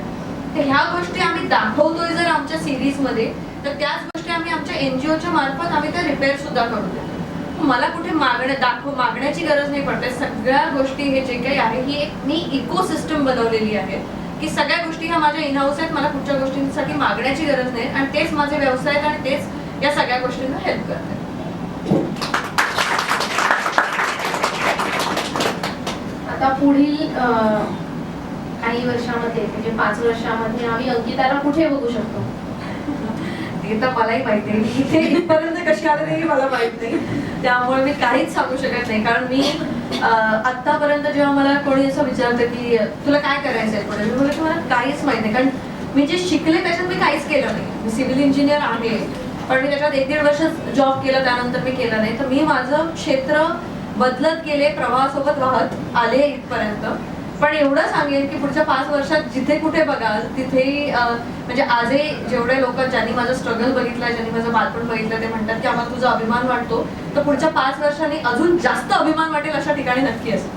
तर ह्या गोष्टी आम्ही दाखवतोय जर आमच्या सिरीजमध्ये, तर त्याच गोष्टी आम्ही आमच्या एनजीओच्या मार्फत आम्ही त्या रिपेअर सुद्धा करू देतो. मला कुठे मागण्याची गरज नाही पडते. सगळ्या गोष्टी हे जे काही आहे ही एक मी इकोसिस्टम बनवलेली आहे की सगळ्या गोष्टी ह्या माझ्या इन हाऊस आहेत, मला कुठच्या गोष्टींसाठी मागण्याची गरज नाही, आणि तेच माझे व्यवसाय आहेत आणि तेच या सगळ्या गोष्टींना हेल्प करते. आता पुढील काही वर्षामध्ये म्हणजे 5 वर्षामध्ये आम्ही अंकिताला कुठे बघू शकतो? ते तर मलाही माहिती आहे, इथे इथपर्यंत कशी आले तेही मला माहित नाही, त्यामुळे मी काहीच सांगू शकत नाही. कारण मी आतापर्यंत जेव्हा मला कोणी असं विचारतं की तुला काय करायचं आहे पुढे, मी बोलले की मला काहीच माहित नाही. कारण मी जे शिकले त्याच्यात मी काहीच केलं नाही. मी सिव्हिल इंजिनियर आहे, पण मी त्याच्यात 1-1.5 वर्ष जॉब केला, त्यानंतर मी केलं नाही. तर मी माझं क्षेत्र बदलत गेले, प्रवाहासोबत वाहत आले इथपर्यंत. पण एवढं सांगेन की पुढच्या 5 वर्षात जिथे कुठे बघाल तिथेही म्हणजे आजही जेवढे लोक ज्यांनी माझं स्ट्रगल बघितलंय, ज्यांनी माझं बालपण बघितलं, ते म्हणतात की आम्हाला तुझा अभिमान वाटतो. तर पुढच्या 5 वर्षांनी अजून जास्त अभिमान वाटेल अशा ठिकाणी नक्की असेल.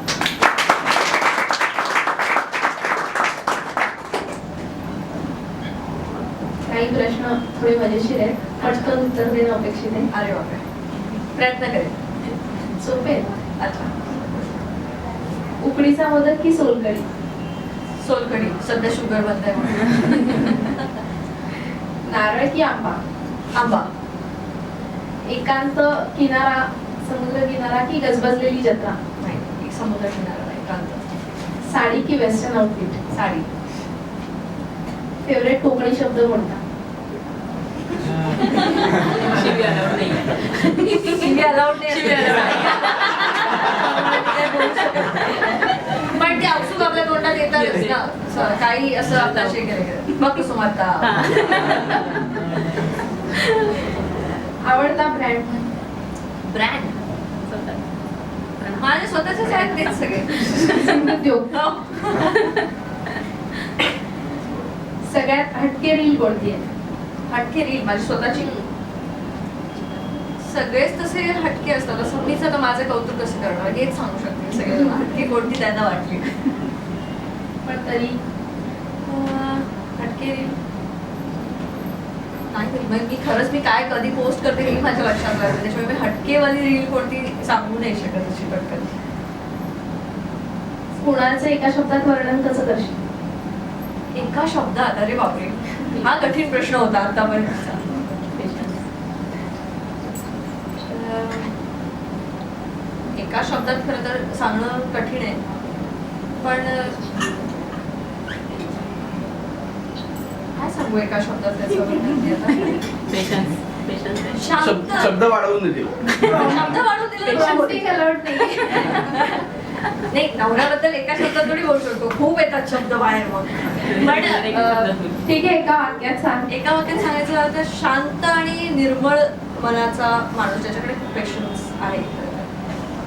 काही प्रश्न थोडे मजेशीर आहेत, पटकन उत्तर देणं अपेक्षित आहे. अरे बापरे, प्रयत्न करेन. सोपे. अच्छा, उकडीचा मोदक की सोलकढी? सोलकढी, सध्या शुगर बंद आहे म्हणून. नारळ की आंबा? आंबा. एकांत किनारा, समुद्र किनारा की गजबजलेली जत्रा? नाही, समुद्र किनारा नाही, एकांत. साडी की western outfit? Sari. Favourite Konkani शब्द कोणता? पण ते औषध आपल्या तोंडात येतातच ना, काही असं आपल्या बघ सुमारता. आवडता ब्रँड? ब्रँड माझे स्वतःचेच आहेत तेच सगळे. सिंधुद्योग. सगळ्यात हटके रील कोणती आहे? हटके रील माझी स्वतःची. सगळेच तसे हटके असतात, असं मीच आता माझं कौतुक कसं करणार हेच सांगू शकते. सगळे हटके कोणती त्यांना वाटली, पण तरी हटके रील नाही, मी खरंच मी काय कधी पोस्ट करते हे माझ्या लक्षात राहते, त्याच्यामुळे मी हटकेवाली रील कोणती सांगू नाही शकत अशी पटकन. कुणाचं एका शब्दात वर्णन कसं करशील? एका शब्दात? अरे बापरे, हा कठीण प्रश्न होता आतापर्यंतचा. एका शब्दात खरं तर सांगणं कठीण आहे, पण काय सांगू एका शब्दात त्याचं? शांत. शब्द वाढवून देतील. शब्द वाढून दिले तर Patience होते. एक allowed नाही. नाही, नवऱ्याबद्दल एका शब्दात थोडी बोलू शकतो, खूप येतात शब्द बाहेर मग. पण ठीक आहे, एका वाक्यात सांग. एका वाक्यात सांगायचं झालं तर शांत आणि निर्मळ मनाचा माणूस, ज्याच्याकडे खूप पेशन्स आहे,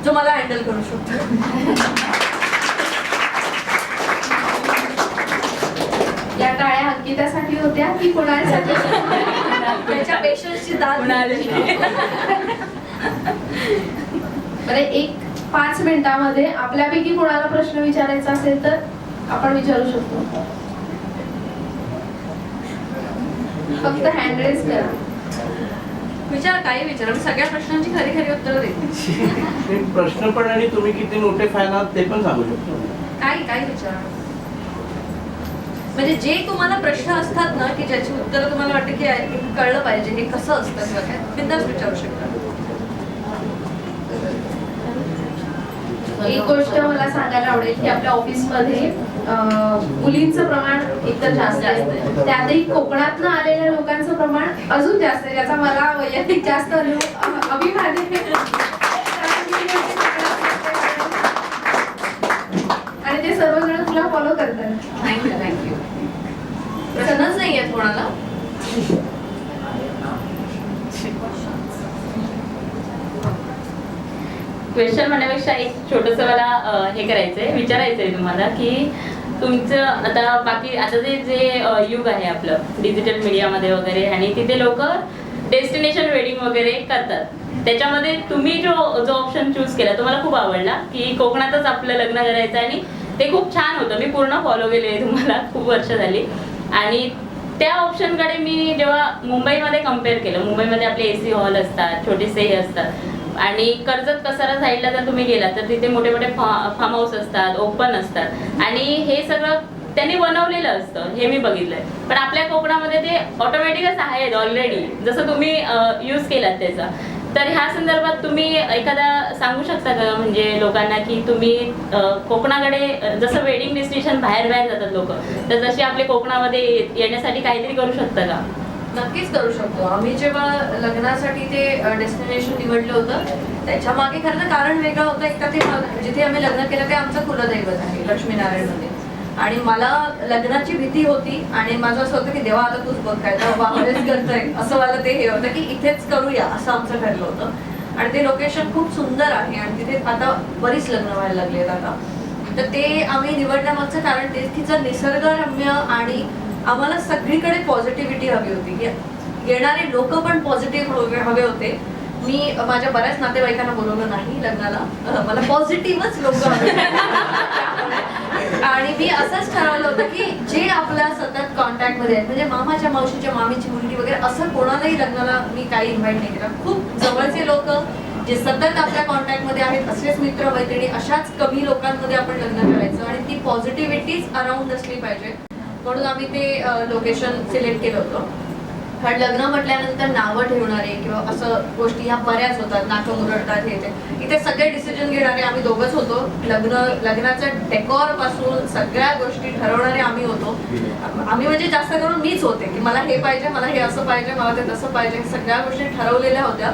जो मला हँडल करू शकतो. या टाळ्या अंकितासाठी होत्या की कोणासाठी? त्याच्या पेशन्सची दाद बरं, एक 5 मिनिटामध्ये आपल्यापैकी कोणाला प्रश्न विचारायचा असेल तर आपण विचारू शकतो. फक्त हँड रेज करा. विचार, काही विचार, मी सगळ्या प्रश्नांची खरी खरी उत्तरं देते. प्रश्न पण आणि तुम्ही किती मोठे फॅन आहात ते पण सांगू शकतो. काही विचार, म्हणजे जे तुम्हाला प्रश्न असतात ना की ज्याची उत्तरं तुम्हाला वाटतं की हे कळलं पाहिजे, हे कसं असतं किंवा काय, बिनधास्त विचारू शकता. एक गोष्ट मला सांगायला आवडेल की आपल्या ऑफिसमध्ये मुलींचं प्रमाण एकतर जास्त आहे, त्यातही कोकणातनं आलेल्या लोकांचं प्रमाण अजून जास्त आहे, ज्याचा मला वैयक्तिक जास्त अभिमान आहे. आणि ते सर्वजण तुला फॉलो करतात. थँक्यू. प्रश्नच नाही आहेत कोणाला. क्वेश्चन म्हणण्यापेक्षा एक छोटंसं मला हे करायचंय, विचारायचंय तुम्हाला की तुमचं आता बाकी आता जे युग आहे आपलं डिजिटल मीडियामध्ये वगैरे, आणि तिथे लोक डेस्टिनेशन वेडिंग वगैरे करतात, त्याच्यामध्ये तुम्ही जो ऑप्शन चूज केला तुम्हाला खूप आवडला की कोकणातच आपलं लग्न करायचं, आणि ते खूप छान होतं. मी पूर्ण फॉलो केले तुम्हाला, खूप वर्ष झाली. आणि त्या ऑप्शनकडे मी जेव्हा मुंबईमध्ये कम्पेअर केलं, मुंबईमध्ये आपले AC हॉल असतात, छोटेसे हे असतात, आणि कर्जत कसारा साईडला जर तुम्ही गेलात तर तिथे मोठे मोठे फार्म हाऊस असतात, ओपन असतात, आणि हे सगळं त्यांनी बनवलेलं असतं, हे मी बघितलंय. पण आपल्या कोकणामध्ये ते ऑटोमॅटिकच आहेत ऑलरेडी, जसं तुम्ही यूज केलात त्याचा. तर ह्या संदर्भात तुम्ही एखादा सांगू शकता का म्हणजे लोकांना की तुम्ही कोकणाकडे जसं वेडिंग डेस्टिनेशन बाहेर जातात लोक, तर जशी आपल्या कोकणामध्ये येण्यासाठी काहीतरी करू शकता का? नक्कीच करू शकतो. आम्ही जेव्हा लग्नासाठी ते डेस्टिनेशन निवडलं होतं त्याच्या मागे खरं तर कारण वेगळं होतं. एक तर ते जिथे आम्ही लग्न केलं ते आमचं कुलदैवत आहे लक्ष्मीनारायणमध्ये, आणि मला लग्नाची भीती होती, आणि माझं असं होतं की देवा आता तूच बघ काय बाहेरच करतोय, असं मला ते हे होतं की इथेच करूया असं आमचं ठरलं होतं. आणि ते लोकेशन खूप सुंदर आहे आणि तिथे आता बरीच लग्न व्हायला लागली आहेत आता. तर ते आम्ही निवडण्यामागचं कारण ते तिचं निसर्गरम्य, आणि आम्हाला सगळीकडे पॉझिटिव्हिटी हवी होती की येणारे लोक पण पॉझिटिव्ह हवे होते. मी माझ्या बऱ्याच नातेवाईकांना बोलवलं नाही लग्नाला, मला पॉझिटिव्हच लोक हवे. आणि मी असंच ठरवलं होतं की जे आपल्या सतत कॉन्टॅक्टमध्ये आहेत, म्हणजे मामाच्या मावशीच्या मामीची मुलगी वगैरे, असं कोणालाही लग्नाला मी काही इन्व्हाइट नाही केलं. खूप जवळचे लोक जे सतत आपल्या कॉन्टॅक्टमध्ये आहेत असेच मित्र मैत्रिणी, अशाच कमी लोकांमध्ये आपण लग्न करायचं, आणि ती पॉझिटिव्हिटीच अराउंड असली पाहिजे, म्हणून आम्ही ते लोकेशन सिलेक्ट केलं होतं. कारण लग्न म्हटल्यानंतर नावं ठेवणारे किंवा असं गोष्टी ह्या बऱ्याच होतात, नाकं मुरडतात, हे ते. इथे सगळे डिसिजन घेणारे आम्ही दोघंच होतो. लग्नाच्या डेकॉर पासून सगळ्या गोष्टी ठरवणारे आम्ही होतो. आम्ही म्हणजे जास्त करून मीच होते की मला हे पाहिजे, मला हे असं पाहिजे, मला ते तसं पाहिजे, सगळ्या गोष्टी ठरवलेल्या होत्या.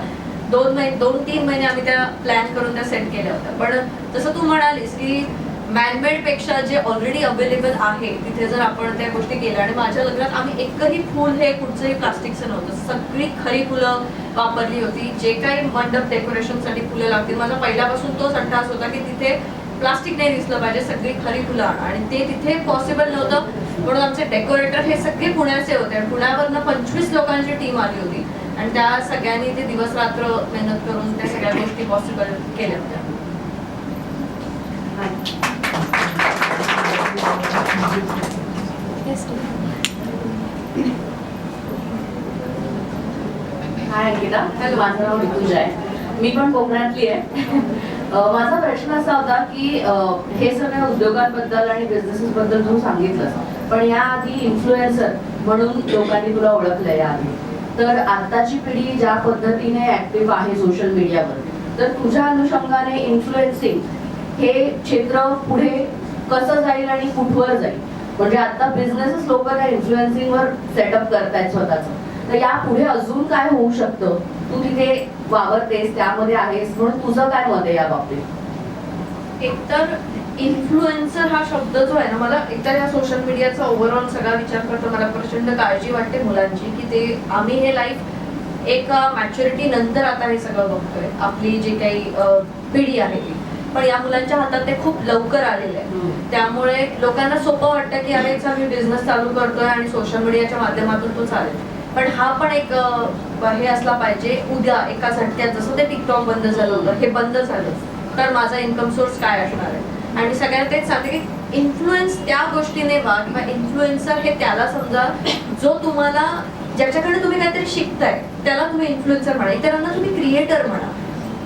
2-3 महिने आम्ही त्या प्लॅन करून त्या सेट केल्या होत्या. पण जसं तू म्हणालीस की मॅनमेड पेक्षा जे ऑलरेडी अवेलेबल आहे तिथे जर आपण त्या गोष्टी केल्या, आणि माझ्या लग्नात आम्ही एकही फूल हे कुठचंही प्लास्टिकचं नव्हतं, सगळी खरी फुलं वापरली होती. जे काही मंडप डेकोरेशनसाठी फुलं लागतील, माझा पहिल्यापासून तोच अट्टास होता की तिथे प्लास्टिक नाही दिसलं पाहिजे, सगळी खरी फुलं, आणि ते तिथे पॉसिबल नव्हतं. म्हणून आमचे डेकोरेटर हे सगळे पुण्याचे होते, आणि पुण्यावरनं 25 लोकांची टीम आली होती, आणि त्या सगळ्यांनी ते दिवस रात्र मेहनत करून त्या सगळ्या गोष्टी पॉसिबल केल्या होत्या. हाय अंकिता, माझं नाव ऋतुजा आहे. मी पण कोकणातली आहे. माझा प्रश्न असा होता की हे सगळ्या उद्योगांबद्दल आणि बिझनेसेसबद्दल तू सांगितलंस, पण याआधी इन्फ्लुएन्सर म्हणून लोकांनी तुला ओळखलं याआधी. तर आताची पिढी ज्या पद्धतीने ऍक्टिव्ह आहे सोशल मीडियावर, तर तुझ्या अनुषंगाने इन्फ्लुएन्सिंग हे क्षेत्र पुढे कसं जाईल आणि कुठवर जाईल? म्हणजे आता बिझनेसेस लोक त्या इन्फ्लुएन्सिंगवर सेटअप करतायत स्वतःचं, तर यापुढे अजून काय होऊ शकतं? तू तिथे वावरतेस, त्यामध्ये आहेस, म्हणून तुझं काय मत आहे या बाबतीत? एकतर इन्फ्लुएन्सर हा शब्द जो आहे ना, मला एकतर या सोशल मीडियाचा ओव्हरऑल सगळा विचार करतो मला प्रचंड काळजी वाटते मुलांची, की ते आम्ही हे लाईफ एक मॅच्युरिटी नंतर आता हे सगळं बघतोय, आपली जी काही पिढी आहे ती. पण या मुलांच्या हातात ते खूप लवकर आलेलं आहे. त्यामुळे लोकांना सोपं वाटतं की अरे मी बिझनेस चालू करतोय आणि सोशल मीडियाच्या माध्यमातून तो चालेल. पण हा पण एक हे असला पाहिजे, उद्या एका झटक्यात जसं ते टिकटॉक बंद झालं होतं, हे बंद झालं तर माझा इन्कम सोर्स काय असणार आहे? आणि सगळ्यांना तेच सांगते की इन्फ्लुएन्स त्या गोष्टीने व्हा, किंवा इन्फ्लुएन्सर हे त्याला समजा जो तुम्हाला, ज्याच्याकडे तुम्ही काहीतरी शिकताय त्याला तुम्ही इन्फ्लुएन्सर म्हणा, इतरांना तुम्ही क्रिएटर म्हणा.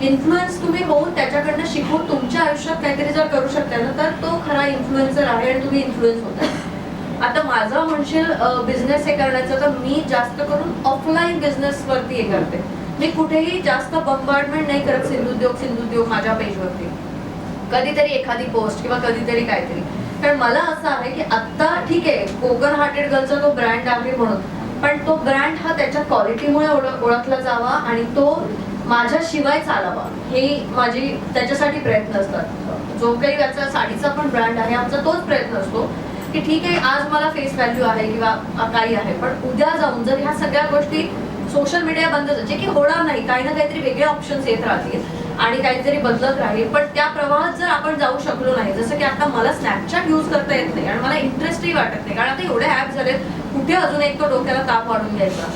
इन्फ्लुएन्स तुम्ही होऊन त्याच्याकडनं शिकून तुमच्या आयुष्यात काहीतरी जर करू शकता ना, तर तो खरा इन्फ्लुएन्सर आहे आणि तुम्ही इन्फ्लुएन्स होता. आता माझा म्हणशील बिझनेस हे करण्याचं, तर मी जास्त करून ऑफलाईन बिझनेस वरती हे करते. मी कुठेही जास्त बंबार्डमेंट नाही करत सिंधुद्योग माझ्या पेजवरती. कधीतरी एखादी पोस्ट किंवा कधीतरी काहीतरी. कारण मला असं आहे की आता ठीक आहे कोकण हार्टेड गर्लचा तो ब्रँड आहे म्हणून, पण तो ब्रँड हा त्याच्या क्वालिटीमुळे ओळखला जावा आणि तो माझ्याशिवाय चालावा, हे माझी त्याच्यासाठी प्रयत्न असतात. जो काही त्याचा साडीचा पण ब्रँड आहे आमचा तोच प्रयत्न असतो की ठीक आहे आज मला फेस व्हॅल्यू आहे किंवा काही आहे, पण उद्या जाऊन जर ह्या सगळ्या गोष्टी सोशल मीडिया बंद जे की होणार नाही, काही ना काहीतरी वेगळे ऑप्शन्स येत राहतील आणि काहीतरी बदलत राहील, पण त्या प्रवाहात जर आपण जाऊ शकलो नाही, जसं की आता मला स्नॅपचॅट यूज करता येत नाही आणि मला इंटरेस्टही वाटत नाही, कारण आता एवढे ऍप झालेत, कुठे अजून एक तो डोक्याला ताप वाढून घ्यायचा,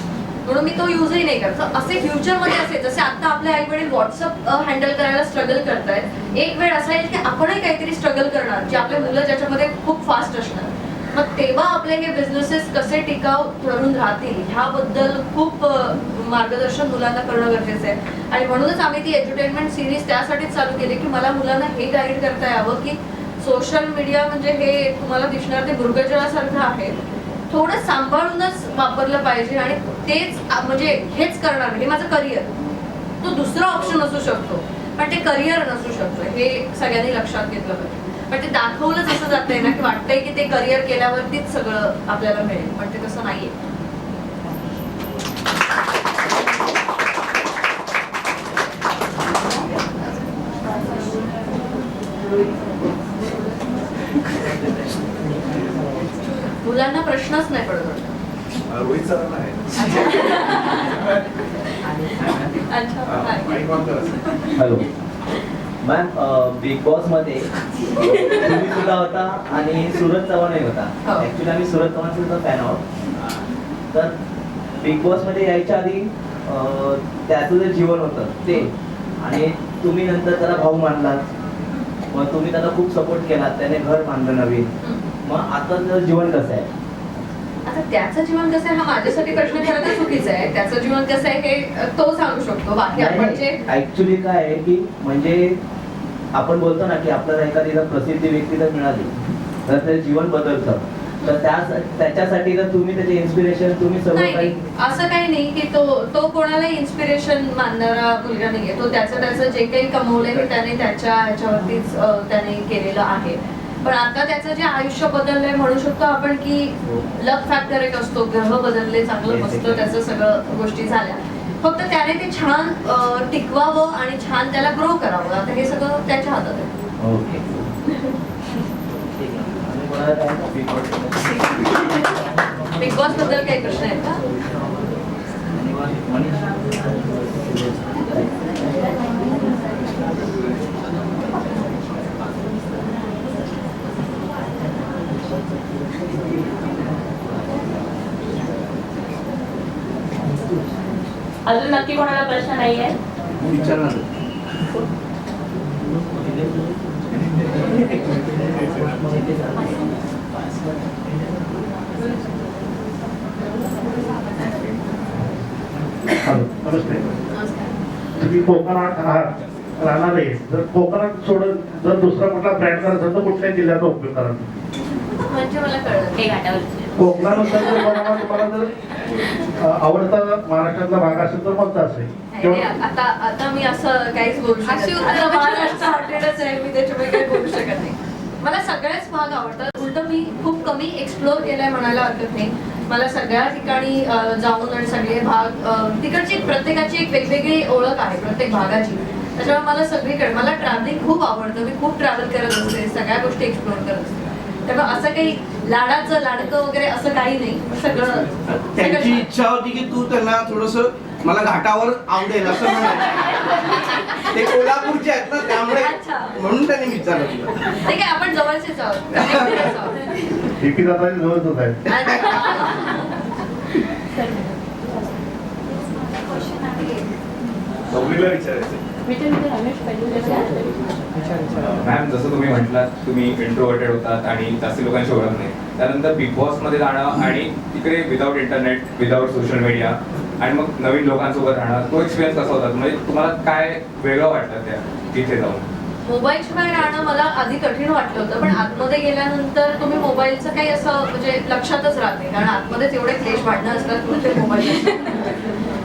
म्हणून मी तो युजही नाही करत. असे फ्युचरमध्ये असेल जसे आता आपले आई वडील व्हॉट्सअप हँडल करायला स्ट्रगल करतायत, एक वेळ असा येईल की आपणही काहीतरी स्ट्रगल करणार, जे आपले मुलं ज्याच्यामध्ये खूप फास्ट असणार. मग तेव्हा आपले हे बिझनेसेस कसे टिकाऊ ठरून राहतील ह्याबद्दल खूप मार्गदर्शन मुलांना करणं गरजेचं आहे. आणि म्हणूनच आम्ही ती एज्युटेनमेंट सिरीज त्यासाठीच चालू केली की मला मुलांना हे गाईड करता यावं की सोशल मीडिया म्हणजे हे तुम्हाला दिसणार ते मृगजळासारखं आहे, थोडं सांभाळूनच वापरलं पाहिजे आणि तेच म्हणजे हेच करणार, हे माझं करिअर, तो दुसरा ऑप्शन असू शकतो पण ते करिअर नसू शकतो, हे सगळ्यांनी लक्षात घेतलं पाहिजे. पण ते दाखवलंच असं जातंय ना की वाटतंय की ते करिअर केल्यावरतीच सगळं आपल्याला मिळेल, पण ते तसं नाहीये. मुलांना प्रश्नच नाही पडत. रोहित सरांना आहे. हॅलो मॅम, बिग बॉस मध्ये तुम्ही सुद्धा होता आणि सूरज चव्हाणही होता. ऍक्च्युली आम्ही सूरज चव्हाणचा फॅन आहोत. तर बिग बॉस मध्ये यायच्या आधी त्याचं जे जीवन होतं ते, आणि तुम्ही नंतर त्याला भाऊ मानलात, मग तुम्ही त्याला खूप सपोर्ट केला, त्याने घर बांधलं नवीन. मग आता त्याचं जीवन कसं आहे? आता त्याचं जीवन कसं आहे हा माझ्यासाठी प्रश्न खरं तर चुकीचा आहे. त्याचं जीवन कसं आहे हे तो सांगू शकतो. बाकी आपण जे ऍक्च्युली काय आहे की म्हणजे आपण बोलतो ना की आपल्याला एखादी प्रसिद्धी व्यक्ती जर मिळाली तर ते जीवन बदलतं. तर त्याच्यासाठी जर तुम्ही त्याचे इन्स्पिरेशन तुम्ही सर्व नाही, काही, असं काही नाही की तो कोणालाही इन्स्पिरेशन मानणारा मुलगा नाहीये. तो त्याचं जे काही कमवलंय हे त्याने त्याच्या ह्याच्यावरतीच त्याने केलेलं आहे. पण आता त्याचं जे आयुष्य बदललंय म्हणू शकतो आपण की लक फॅक्टर एक असतो, ग्रह बदलले, चांगलं मस्त त्याचं सगळं गोष्टी झाल्या. फक्त त्याने ते छान टिकवावं आणि छान त्याला ग्रो करावं. आता हे सगळं त्याच्या हातात आहे. ओके. बिग बॉस बद्दल काही प्रश्न आहेत का? अजून नक्की कोणाला प्रश्न नाहीये? विचारणार. हॅलो, नमस्ते. तुम्ही कोकणात आहात, राहणारे. जर कोकणात सोडून जर दुसरा कुठला ब्रँड करायचा तर कुठल्या जिल्ह्याचा उपयोग करा? म्हणजे मला कळलं हे घाटावर कोकणानंतर जर तुम्हाला जर आवडता महाराष्ट्रातला भाग असेल तर कोणता असेल? नाही, आता मी असं काहीच बोलू शकत नाही. आता महाराष्ट्र हॉटेलच आहे, मी त्याच्यामुळे काही बोलू शकत नाही. मला सगळेच भाग आवडतात. उलट मी खूप कमी एक्सप्लोर केलंय म्हणायला हरकत नाही. मला सगळ्या ठिकाणी जाऊन आणि सगळे भाग तिकडची प्रत्येकाची एक वेगवेगळी ओळख आहे प्रत्येक भागाची. त्याच्यामुळे मला सगळीकडे मला ट्रॅव्हलिंग खूप आवडतं. मी खूप ट्रॅव्हल करत असते, सगळ्या गोष्टी एक्सप्लोर करत असते. त्यामुळे असं काही लाडकं वगैरे असं काही नाही. सगळं त्यांची इच्छा होती की तू त्यांना थोडस मला घाटावर आवडेल असं म्हणाले. ते कोल्हापूरचे आहेत ना, त्यामुळे अच्छा. म्हणून त्यांनी विचारलं तुला. ते काय आपण जवळचेच आहोत, connected आहोत. डीपी दादाची जवळच आहे. नवरीला विचारायचं. मॅम, जसं तुम्ही म्हटलात तुम्ही इंट्रोवर्टेड होतात आणि जास्त लोकांशी ओळख नाही, त्यानंतर बिग बॉस मध्ये जाणं आणि तिकडे without internet, without social media आणि मग नवीन लोकांसोबत राहणं, तो एक्सपिरियन्स कसा होता? म्हणजे तुम्हाला काय वेगळं वाटतं त्या तिथे जाऊन? मोबाईलशिवाय राहणं मला आधी कठीण वाटलं होतं, पण आतमध्ये गेल्यानंतर तुम्ही मोबाईलचं काही असं म्हणजे लक्षातच राहते, कारण आतमध्येच एवढे क्लेश भांडणं असतात कुठे मोबाईल.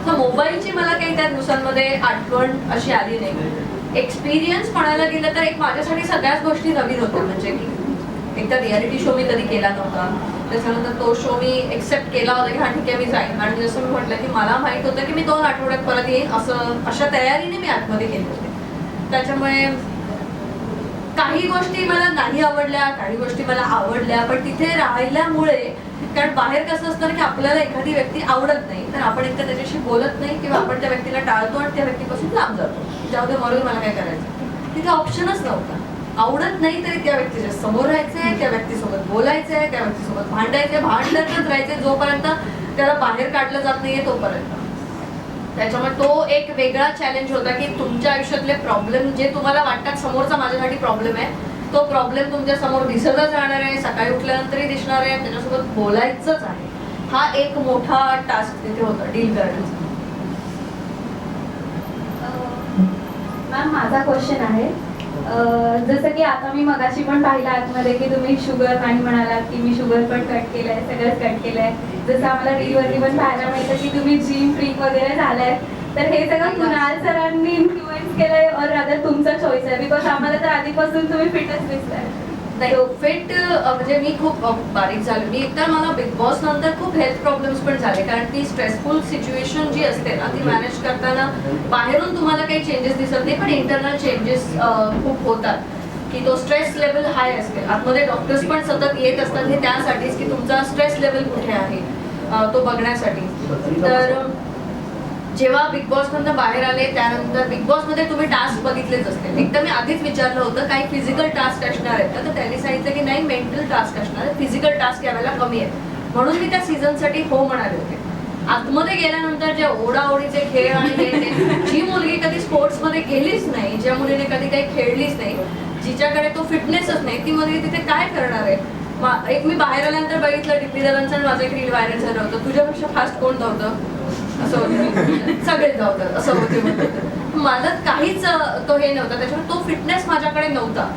तर मोबाईलची मला काही त्या दिवसांमध्ये आठवण अशी आली नाही. एक्सपिरियन्स म्हणायला गेलं तर एक माझ्यासाठी सगळ्याच गोष्टी नवीन होत्या. म्हणजे की एकदा रियालिटी शो मी कधी केला नव्हता, त्याच्यानंतर तो शो मी एक्सेप्ट केला होता की हा ठीक आहे मी जाईन. आणि जसं मी म्हटलं की मला माहित होतं की मी 2 आठवड्यात परत येईन, अशा तयारीने मी आतमध्ये गेले होते. त्याच्यामुळे काही गोष्टी मला नाही आवडल्या, काही गोष्टी मला आवडल्या, पण तिथे राहिल्यामुळे, कारण बाहेर कसं असतं की आपल्याला एखादी व्यक्ती आवडत नाही तर आपण एकतर त्याच्याशी बोलत नाही किंवा आपण त्या व्यक्तीला टाळतो आणि त्या व्यक्तीपासून लांब जातो. त्यामध्ये मरून मला काय करायचं, तिथे ऑप्शनच नव्हता. आवडत नाही तरी त्या व्यक्तीच्या समोर राहायचंय, त्या व्यक्तीसोबत बोलायचंय, त्या व्यक्तीसोबत भांडायचंय, भांडतच राहायचंय जोपर्यंत त्याला बाहेर काढलं जात नाहीये तोपर्यंत. त्याच्यामुळे तो एक वेगळा चॅलेंज होता की तुमच्या आयुष्यातले प्रॉब्लेम जे तुम्हाला वाटतात समोरचा माझ्यासाठी प्रॉब्लेम आहे, तो प्रॉब्लेम तुमच्या समोर दिसतच राहणार आहे, सकाळी उठल्यानंतरही दिसणार आहे, त्याच्यासोबत बोलायचंच आहे. हा एक मोठा टास्क तिथे होता डील करण्याचा. मॅम, माझा क्वेश्चन आहे, जसं की आता मी मगाशी पण पाहिलं आतमध्ये की तुम्ही शुगर नाही म्हणालात की मी शुगर पण कट केलंय, सगळंच कट केलंय. जसं आम्हाला रीलवरती पण पाहायला मिळतं की तुम्ही जिम फ्रीक वगैरे झालाय. तर हे सगळं कुणाल सरांनी इन्फ्लुएन्स केलंय और रादर तुमचा चॉईस आहे? बिकॉज आम्हाला तर आधीपासून तुम्ही फिटच दिसताय. नाही, फिट म्हणजे मी खूप बारीक झाले. मी एकतर मला बिग बॉस नंतर खूप हेल्थ प्रॉब्लेम्स पण झाले, कारण ती स्ट्रेसफुल सिच्युएशन जी असते ना ती मॅनेज करताना बाहेरून तुम्हाला काही चेंजेस दिसत नाही, पण इंटरनल चेंजेस खूप होतात की तो स्ट्रेस लेवल हाय असते. आतमध्ये डॉक्टर्स पण सतत येत असतात हे त्यासाठीच की तुमचा स्ट्रेस लेवल कुठे आहे तो बघण्यासाठी. तर जेव्हा बिग बॉस मधून बाहेर आले त्यानंतर बिग बॉस मध्ये तुम्ही टास्क बघितलेच असतील. एकदा मी आधीच विचारलं होतं काही फिजिकल टास्क असणार आहेत का, तर त्यांनी सांगितलं की नाही, मेंटल टास्क असणार आहे, फिजिकल टास्क यावेळेला कमी आहेत. म्हणून मी त्या सीझनसाठी हो म्हणाले होते. आतमध्ये गेल्यानंतर जे ओढाओढीचे खेळ आणि जी मुलगी कधी स्पोर्ट्स मध्ये गेलीच नाही, ज्या मुलीने कधी काही खेळलीच नाही, जिच्याकडे तो फिटनेसच नाही, ती मुलगी तिथे काय करणार आहे. एक मी बाहेर आल्यानंतर बघितलं डीपी दादांचं आणि माझं एक रील व्हायरल झालं होतं, तुझ्यापेक्षा फास्ट कोण धावतं असं होतं, सगळेच धावतात असं होते म्हणतात. मला काहीच तो हे नव्हता, त्याच्यामुळे तो फिटनेस माझ्याकडे नव्हता.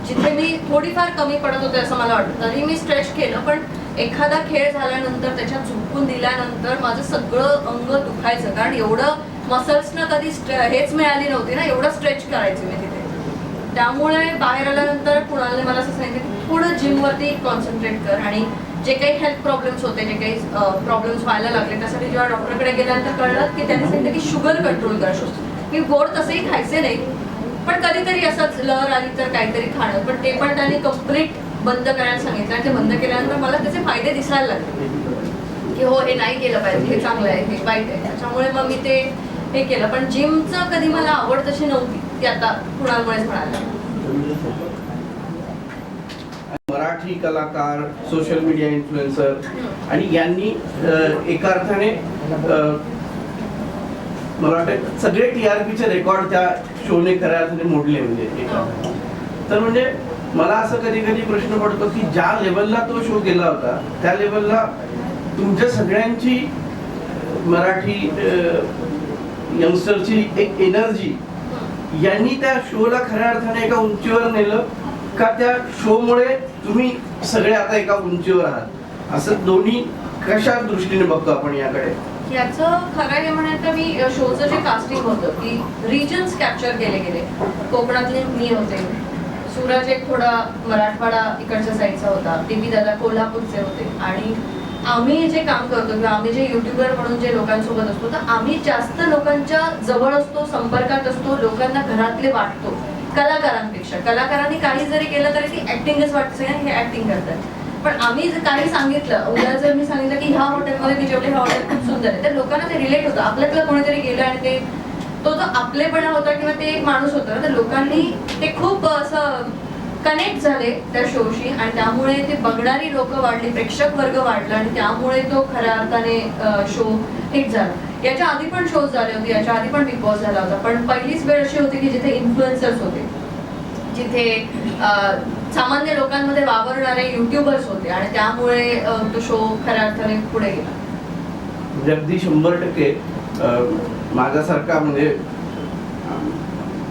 जिथे मी थोडीफार कमी पडत होते असं मला वाटतं. तरी मी स्ट्रेच केलं, पण एखादा खेळ झाल्यानंतर त्याच्यात झोपून दिल्यानंतर माझं सगळं अंग दुखायचं, कारण एवढं मसल्सना कधी हेच मिळाली नव्हती ना, एवढं स्ट्रेच करायचे मी तिथे. त्यामुळे बाहेर आल्यानंतर कुणाला मला असं सांगितलं की थोडं जिमवरती कॉन्सन्ट्रेट कर, आणि जे काही हेल्थ प्रॉब्लेम्स होते, जे काही प्रॉब्लेम्स व्हायला लागले, त्यासाठी जेव्हा डॉक्टरकडे गेल्यानंतर कळलं की त्यांनी सांगितलं की शुगर कंट्रोल कर. मी गोड तसेही खायचे नाही, पण कधीतरी असंच लहर आली तर काहीतरी खाणं, पण ते पण त्यांनी कम्प्लीट बंद करायला सांगितलं. आणि ते बंद केल्यानंतर मला त्याचे फायदे दिसायला लागले की हो, हे नाही केलं पाहिजे, हे चांगलं आहे, हे वाईट आहे. त्याच्यामुळे मग मी ते हे केलं. पण जिमचं कधी मला आवड तशी नव्हती, ती आता कुणालमुळेच म्हणायला. मराठी कलाकार, सोशल मीडिया इन्फ्लुएन्सर, आणि यांनी एका अर्थाने मला वाटतं सगळे TRPचे रेकॉर्ड त्या शोने खऱ्या अर्थाने मोडले. म्हणजे तर म्हणजे मला असं कधी कधी प्रश्न पडतो की ज्या लेवलला तो शो गेला होता त्या लेवलला तुमच्या सगळ्यांची मराठी यंगस्टरची एक एनर्जी यांनी त्या शोला खऱ्या अर्थाने एका उंचीवर नेलं का त्या शोमुळे तुम्ही सगळे आता एका उंचीवर आहात, असं दोन्ही कशा दृष्टीने बघतो आपण याकडे? याचं खरं आहे म्हणाल तर मी शोचं जे कास्टिंग होतं की रिजन्स कॅप्चर केले गेले. कोकणातले मी होते, सूरज एक थोडा मराठवाडा इकडच्या साईडचा होता, टीव्ही दादा कोल्हापूरचे होते, आणि आम्ही जे काम करतो किंवा आम्ही जे युट्यूबर म्हणून जे लोकांसोबत असतो तर आम्ही जास्त लोकांच्या जवळ असतो, संपर्कात असतो, लोकांना घरातले वाटतो कलाकारांपेक्षा. कलाकारांनी काही जरी केलं तरी ती ऍक्टिंगच वाटते, हे ऍक्टिंग करतात. पण आम्ही जर काही सांगितलं, उद्या जर मी सांगितलं की ह्या हॉटेलमध्ये मी जेवढे ह्या हॉटेल खूप सुंदर आहे, तर लोकांना ते रिलेट होतं. आपल्यातलं कोणीतरी गेलं आणि ते तो जो आपलेपणा होता किंवा ते एक माणूस होता, तर लोकांनी ते खूप असं कनेक्ट झाले त्या शोशी, आणि त्यामुळे ते बघणारी लोक वाढली, प्रेक्षक वर्ग वाढला, आणि त्यामुळे तो खऱ्या अर्थाने शो हिट झाला. याच्या आधी पण शोज झाले होते, याच्या आधी पण बिग बॉस झाला होता, पण पहिलीच वेळ अशी होती की जिथे इन्फ्लुएन्सर्स होते, जिथे सामान्य लोकांमध्ये वावरणारे युट्यूबर्स होते, आणि त्यामुळे तो शो खऱ्या अर्थाने पुढे गेला. म्हणजे अगदी 100% माझ्यासारखा म्हणजे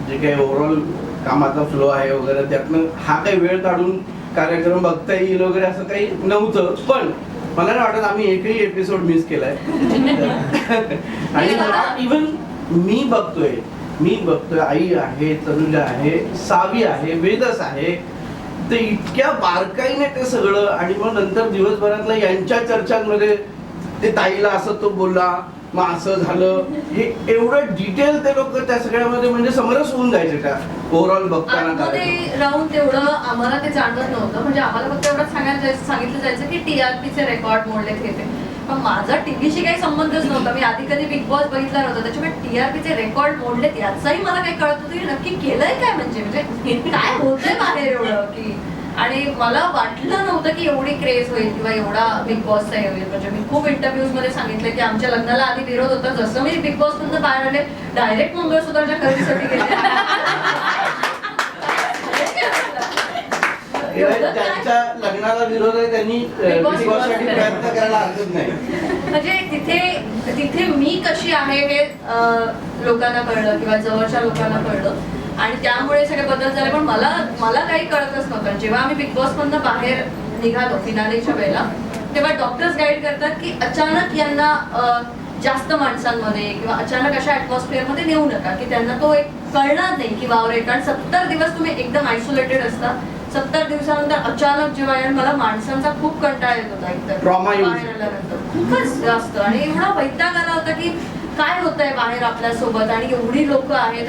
जे काही ओव्हरऑल कामाचा फ्लो आहे वगैरे त्यातनं हा काही वेळ काढून कार्यक्रम बघता येईल वगैरे असं काही नव्हतं, पण मला नाही वाटत आम्ही एकही एपिसोड मिस केलाय. आणि इव्हन मी बघतोय आई आहे, तनुजा आहे, सावी आहे, वेदस आहे, ते इतक्या बारकाईने ते सगळं, आणि मग नंतर दिवसभरातल्या यांच्या चर्चांमध्ये ते ताईला असं तो बोलला, मग असं झालं, हे एवढं डिटेल ते लोक त्या सगळ्यामध्ये म्हणजे समरस होऊन जायचे त्या ओव्हरऑल बघताना. आतमध्ये राहून तेवढं आम्हाला ते जाणवत नव्हतं, म्हणजे आम्हाला फक्त एवढं सांगितलं जायचं की TRPचे रेकॉर्ड मोडलेत हे ते. पण माझा टीव्हीशी काही संबंधच नव्हता, मी आधी कधी बिग बॉस बघितला नव्हता, त्याच्यामुळे TRPचे रेकॉर्ड मोडलेत याचाही मला काही कळत होतं की नक्की केलंय काय, म्हणजे काय होतंय बाहेर एवढं की. आणि मला वाटलं नव्हतं की एवढी क्रेज होईल किंवा एवढा बिग बॉसचा हे होईल. म्हणजे मी खूप इंटरव्ह्यूज मध्ये सांगितलं की आमच्या लग्नाला आधी विरोध होता, जसं मी बिग बॉस मधून बाहेर आले डायरेक्ट मंगळसूत्राच्या खरेदीसाठी गेले. त्यांच्या लग्नाला विरोध आहे त्यांनी बिग बॉससाठी प्रयत्न करायला हरकत नाही. म्हणजे तिथे मी कशी आहे हे लोकांना कळलं किंवा जवळच्या लोकांना कळलं, आणि त्यामुळे सगळे बदल झाले. पण मला काही कळतच नव्हतं. जेव्हा आम्ही बिग बॉस मधनं बाहेर निघालो फिनालेच्या वेळेला, तेव्हा डॉक्टर्स गाईड करतात की अचानक यांना जास्त माणसांमध्ये किंवा अचानक अशा ऍटमॉस्फिअर मध्ये नेऊ नका की त्यांना तो एक कळणार नाही की वावरे. कारण 70 दिवस तुम्ही एकदम आयसोलेटेड असता, 70 दिवसानंतर अचानक जेव्हा मला माणसांचा खूप कंटाळा येत होता, एकदम बाहेर आल्यानंतर खूपच जास्त, आणि एवढा वैताग आला होता की काय होतंय बाहेर आपल्यासोबत, आणि एवढी लोक आहेत.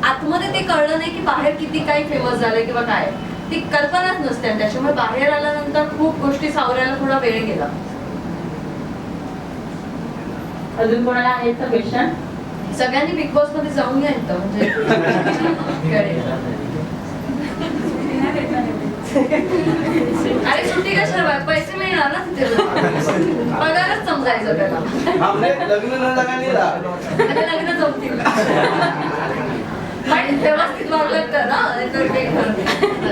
आतमध्ये ते कळलं नाही की बाहेर किती काही फेमस झालंय किंवा काय, ती कल्पनाच नसते. त्याच्यामुळे बाहेर आल्यानंतर खूप गोष्टी सावरायला थोडा वेळ गेला. अजून कोणाला आहेत का क्वेश्चन? सगळ्यांनी बिग बॉस मध्ये जाऊन यायचं म्हणजे अरे सुट्टी कशाला, पैसे मिळणार ना तिथे, पगारच समजायचं त्याला. लग्न न लग्न जमतील पण व्यवस्थित वागलं तर ना,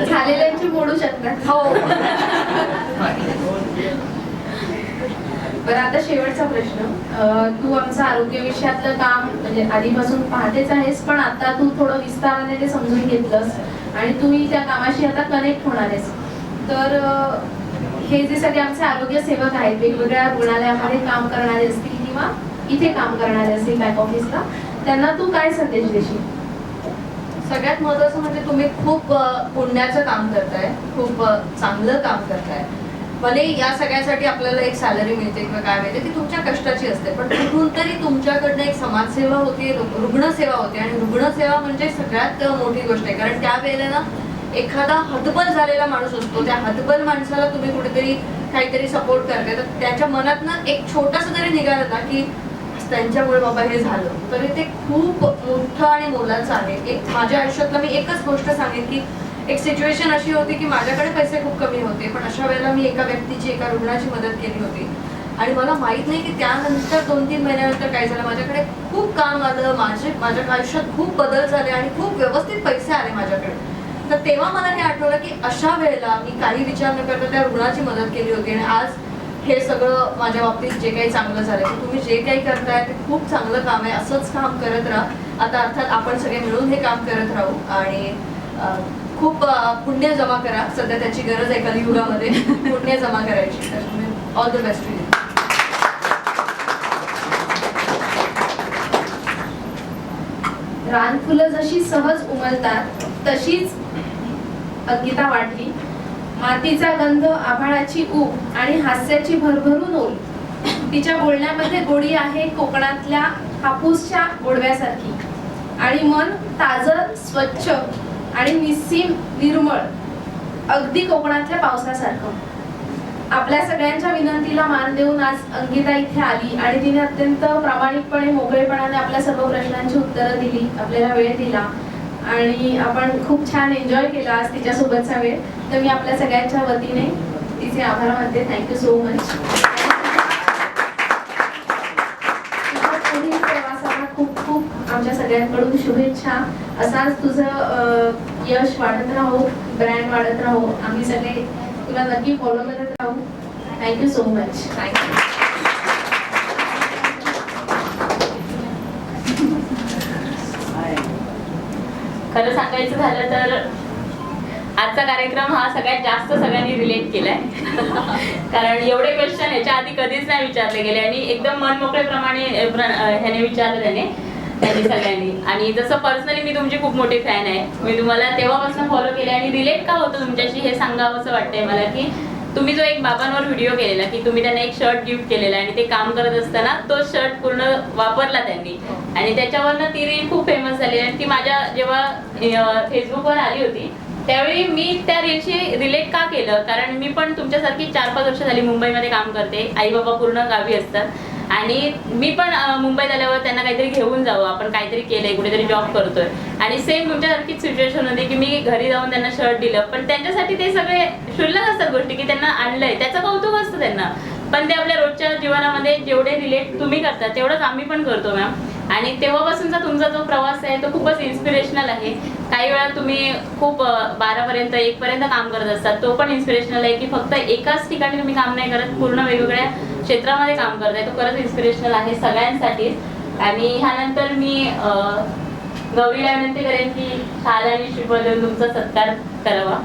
झालेल्यांची मोडू शकतात. हो. बरं, आता शेवटचा प्रश्न. तू आमचं आरोग्य विषयातलं काम म्हणजे आधीपासून पाहतेच आहेस, पण आता तू थोडं विस्ताराने ते समजून घेतलंस आणि तुम्ही त्या कामाशी आता कनेक्ट होणार आहेस. तर हे जे सगळे आमचे आरोग्य सेवक आहेत, वेगवेगळ्या रुग्णालयामध्ये काम करणारे असतील किंवा इथे काम करणारे असतील बॅक ऑफिसला, त्यांना तू काय संदेश देशील? सगळ्यात महत्वाचं म्हणजे तुम्ही खूप पुण्याचं काम करताय, खूप चांगलं काम करताय. भले या सगळ्यासाठी आपल्याला एक सॅलरी मिळते किंवा काय मिळते ती तुमच्या कष्टाची असते, पण कुठून तरी तुमच्याकडनं एक समाजसेवा होते, रुग्णसेवा होते, आणि रुग्णसेवा म्हणजे सगळ्यात मोठी गोष्ट आहे. कारण त्यावेळेला ना एखादा हतबल झालेला माणूस असतो, त्या हतबल माणसाला तुम्ही कुठेतरी काहीतरी सपोर्ट करताय, तर त्याच्या मनातनं एक छोटंसं जरी निघालं ना की त्यांच्यामुळे बाबा हे झालं, तरी ते खूप मोठं आणि मोलाचं आहे. एक माझ्या आयुष्यातलं मी एकच गोष्ट सांगेन की एक सिच्युएशन अशी होती की माझ्याकडे पैसे खूप कमी होते, पण अशा वेळेला मी एका व्यक्तीची, एका रुग्णाची मदत केली होती, आणि मला माहित नाही की त्यानंतर 2-3 महिन्यानंतर काय झालं. माझ्याकडे खूप काम आलं, माझ्या आयुष्यात खूप बदल झाले आणि खूप व्यवस्थित पैसे आले माझ्याकडे. तर तेव्हा मला हे आठवलं की अशा वेळेला मी काही विचार न करता त्या रुग्णाची मदत केली होती, आणि आज हे सगळं माझ्या बाबतीत जे काही चांगलं झालं की तुम्ही जे काही करताय ते खूप चांगलं काम आहे, असंच काम करत राहा. आता अर्थात आपण सगळे मिळून हे काम करत राहू आणि खूप पुण्य जमा करा. सध्या त्याची गरज आहे कलियुगामध्ये पुण्य जमा करायची. त्याच्यामुळे all the best to you. रानफुलं जशी सहज उमलतात तशीच अंकिता वाटली. मातीचा गंध, आभाळाची ऊब आणि हास्याची भरभरून ओल. तिच्या बोलण्यामध्ये गोडी आहे कोकणातल्या हापूसच्या गोडव्यासारखी आणि मन ताजं, स्वच्छ आणि निस्सीम निर्मळ, अगदी कोकणातल्या पावसासारखं. आपल्या सगळ्यांच्या विनंतीला मान देऊन आज अंकिता इथे आली आणि तिने अत्यंत प्रामाणिकपणे, मोकळेपणाने आपल्या सर्व प्रश्नांची उत्तरं दिली, आपल्याला वेळ दिला आणि आपण खूप छान एन्जॉय केला आज तिच्यासोबतचा वेळ. तर मी आपल्या सगळ्यांच्या वतीने तिचे आभार मानते. Thank you so much. पुढील प्रवासाला खूप खूप आमच्या सगळ्यांकडून शुभेच्छा. असाच तुझं यश वाढत राहो, ब्रँड वाढत राहो. आम्ही सगळे तुला नक्की फॉलो करत राहू. Thank you so much. थँक्यू. खरं सांगायचं झालं तर आजचा कार्यक्रम हा सगळ्यात जास्त सगळ्यांनी रिलेट केलाय. कारण एवढे क्वेश्चन ह्याच्या आधी कधीच नाही विचारले गेले आणि एकदम मनमोकळेप्रमाणे ह्याने विचारलं त्यांनी सगळ्यांनी. आणि जसं पर्सनली मी तुमची खूप मोठी फॅन आहे. मी तुम्हाला तेव्हापासून फॉलो केले आणि रिलेट का होतं तुमच्याशी हे सांगावं असं वाटतंय मला की तुम्ही जो एक बाबांवर व्हिडिओ केलेला की तुम्ही त्यांना एक शर्ट गिफ्ट केलेला आणि ते काम करत असताना तो शर्ट पूर्ण वापरला त्यांनी आणि त्याच्यावरनं ती रील खूप फेमस झाली. आणि ती माझ्या जेव्हा फेसबुकवर आली होती त्यावेळी मी त्या रीलशी रिलेट का केलं, कारण मी पण तुमच्यासारखी 4-5 वर्ष झाली मुंबईमध्ये काम करते. आई बाबा पूर्ण गावी असतात आणि मी पण मुंबईत आल्यावर त्यांना काहीतरी घेऊन जावं, आपण काहीतरी केलंय, कुठेतरी जॉब करतोय. आणि सेम तुमच्यासारखीच सिच्युएशन होती की मी घरी जाऊन त्यांना शर्ट दिलं, पण त्यांच्यासाठी ते सगळे क्षुल्लक असतात गोष्टी की त्यांना आणलंय, त्याचं कौतुक असतं त्यांना. पण ते आपल्या रोजच्या जीवनामध्ये जेवढे रिलेट तुम्ही करता तेवढंच आम्ही पण करतो मॅम. आणि तेव्हापासूनचा तुमचा जो प्रवास आहे तो खूपच इन्स्पिरेशनल आहे. काही वेळा तुम्ही खूप 12पर्यंत 1पर्यंत काम करत असतात, तो पण इन्स्पिरेशनल आहे की फक्त एकाच ठिकाणी तुम्ही काम नाही करत, पूर्ण वेगवेगळ्या क्षेत्रामध्ये काम करताय. तो खरंच इन्स्पिरेशनल आहे सगळ्यांसाठीच. आणि ह्यानंतर मी गौरीला विनंती करेन की शाल आणि श्रीफळ देऊन तुमचा सत्कार करावा.